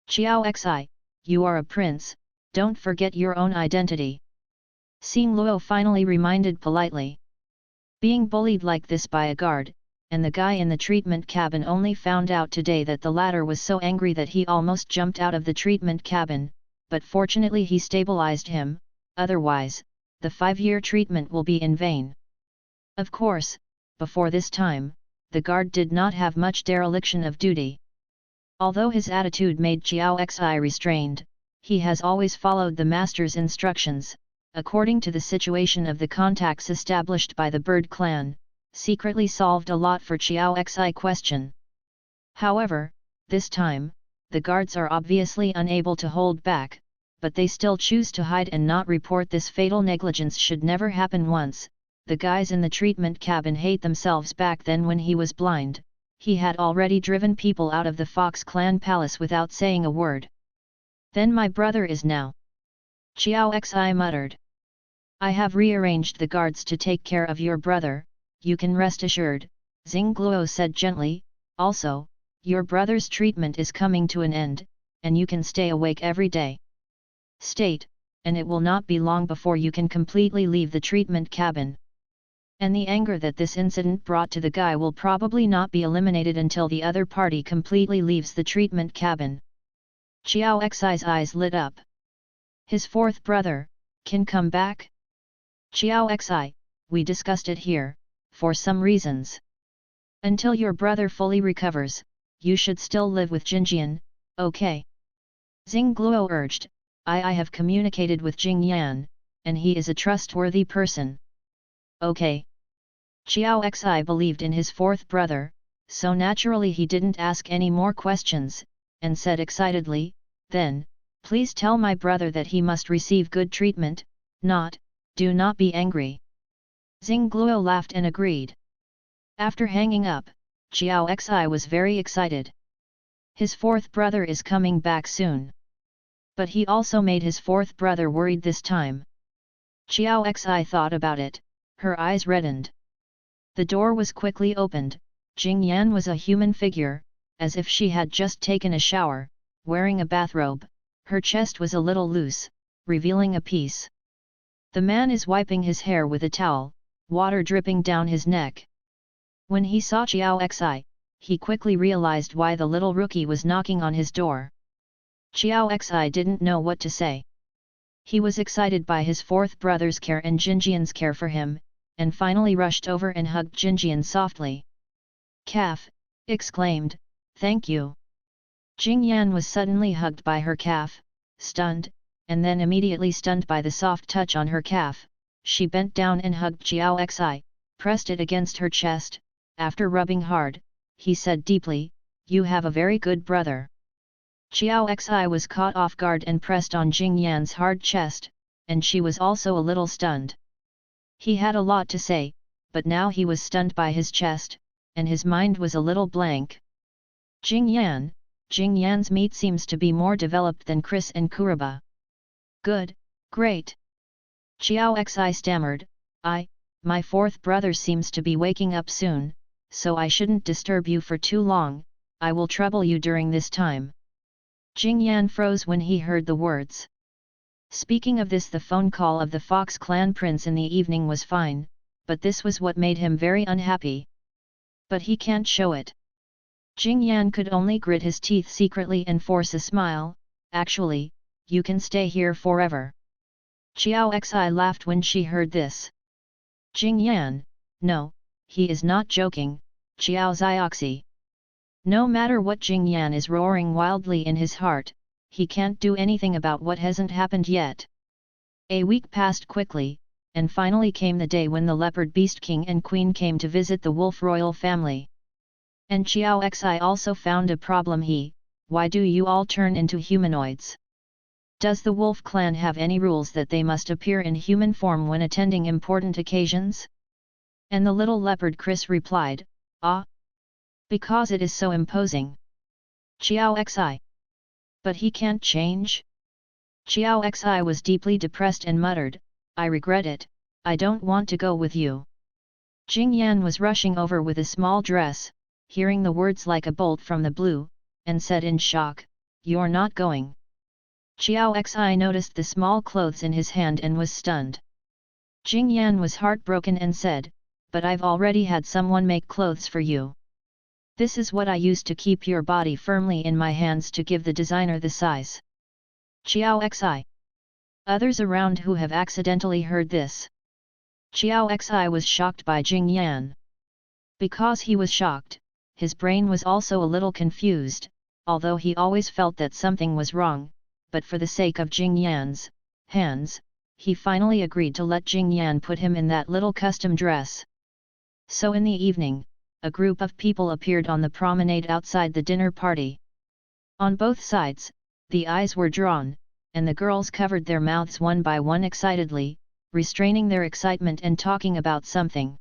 Xiao Xi, you are a prince, don't forget your own identity. Xing Luo finally reminded politely. Being bullied like this by a guard, and the guy in the treatment cabin only found out today that the latter was so angry that he almost jumped out of the treatment cabin, but fortunately he stabilized him, otherwise, the 5-year treatment will be in vain. Of course, before this time, the guard did not have much dereliction of duty. Although his attitude made Xiao Xi restrained, he has always followed the master's instructions, according to the situation of the contacts established by the Bird clan, secretly solved a lot for Xiao Xi question. However, this time, the guards are obviously unable to hold back, but they still choose to hide and not report. This fatal negligence should never happen once. The guys in the treatment cabin hate themselves. Back then when he was blind, he had already driven people out of the Fox clan palace without saying a word. Then my brother is now. Xiao Xi muttered. I have rearranged the guards to take care of your brother, you can rest assured, Xing Luo said gently. Also, your brother's treatment is coming to an end, and you can stay awake every day. State, and it will not be long before you can completely leave the treatment cabin. And the anger that this incident brought to the guy will probably not be eliminated until the other party completely leaves the treatment cabin. Xiao Xi's eyes lit up. His fourth brother, can come back? Xiao Xi, we discussed it here, for some reasons. Until your brother fully recovers, you should still live with Jinjian, okay? Xing Luo urged, I have communicated with Jing Yan, and he is a trustworthy person. Okay. Xiao Xi believed in his fourth brother, so naturally he didn't ask any more questions, and said excitedly, then, please tell my brother that he must receive good treatment, do not be angry. Xing Luo laughed and agreed. After hanging up, Xiao Xi was very excited. His fourth brother is coming back soon. But he also made his fourth brother worried this time. Xiao Xi thought about it, her eyes reddened. The door was quickly opened. Jing Yan was a human figure, as if she had just taken a shower, wearing a bathrobe, her chest was a little loose, revealing a piece. The man is wiping his hair with a towel, water dripping down his neck. When he saw Chiao Xi, he quickly realized why the little rookie was knocking on his door. Chiao Xi didn't know what to say. He was excited by his fourth brother's care and Jinjian's care for him, and finally rushed over and hugged Jinjian softly. "Calf!" exclaimed, "thank you." Jingyan was suddenly hugged by her calf, stunned, and then immediately stunned by the soft touch on her calf. She bent down and hugged Chiao Xi, pressed it against her chest. After rubbing hard, he said deeply, "You have a very good brother." Chiao Xi was caught off guard and pressed on Jingyan's hard chest, and she was also a little stunned. He had a lot to say, but now he was stunned by his chest, and his mind was a little blank. Jingyan's meat seems to be more developed than Chris and Kuruba. Good, great. Chiao Xi stammered, my fourth brother seems to be waking up soon, so I shouldn't disturb you for too long, I will trouble you during this time. Jingyan froze when he heard the words. Speaking of this, the phone call of the Fox clan prince in the evening was fine, but this was what made him very unhappy. But he can't show it. Jingyan could only grit his teeth secretly and force a smile. "Actually, you can stay here forever." Chiao Xi laughed when she heard this. Jingyan, no, he is not joking, Chiao Zioxi. No matter what Jingyan is roaring wildly in his heart, he can't do anything about what hasn't happened yet. A week passed quickly, and finally came the day when the Leopard Beast King and Queen came to visit the Wolf royal family. And Chiao Xi also found a problem. Why do you all turn into humanoids? Does the Wolf clan have any rules that they must appear in human form when attending important occasions? And the little leopard Chris replied, because it is so imposing. Chiao Xi. But he can't change? Chiao Xi was deeply depressed and muttered, "I regret it, I don't want to go with you." Jingyan was rushing over with a small dress, hearing the words like a bolt from the blue, and said in shock, "You're not going." Chiao Xi noticed the small clothes in his hand and was stunned. Jingyan was heartbroken and said, "But I've already had someone make clothes for you. This is what I used to keep your body firmly in my hands to give the designer the size." Chiao Xi. Others around who have accidentally heard this. Chiao Xi was shocked by Jingyan. Because he was shocked, his brain was also a little confused, although he always felt that something was wrong, but for the sake of Jingyan's hands, he finally agreed to let Jingyan put him in that little custom dress. So in the evening, a group of people appeared on the promenade outside the dinner party. On both sides, the eyes were drawn, and the girls covered their mouths one by one excitedly, restraining their excitement and talking about something.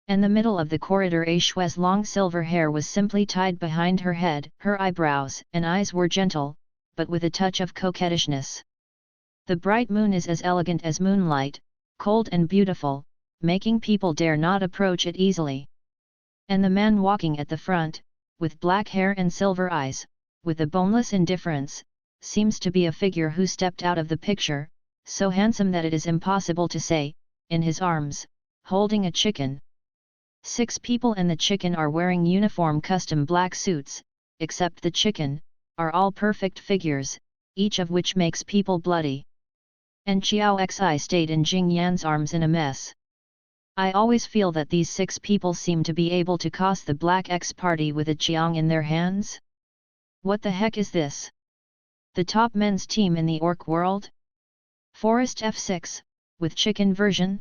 In the middle of the corridor, A Shui's long silver hair was simply tied behind her head, her eyebrows and eyes were gentle, but with a touch of coquettishness. The bright moon is as elegant as moonlight, cold and beautiful, making people dare not approach it easily. And the man walking at the front, with black hair and silver eyes, with a boneless indifference, seems to be a figure who stepped out of the picture, so handsome that it is impossible to say, in his arms, holding a chicken. 6 people and the chicken are wearing uniform custom black suits, except the chicken, are all perfect figures, each of which makes people bloody. And Chiao Xi stayed in Jingyan's arms in a mess. I always feel that these 6 people seem to be able to cause the Black X party with a chiang in their hands. What the heck is this? The top men's team in the orc world? Forest F6, with chicken version?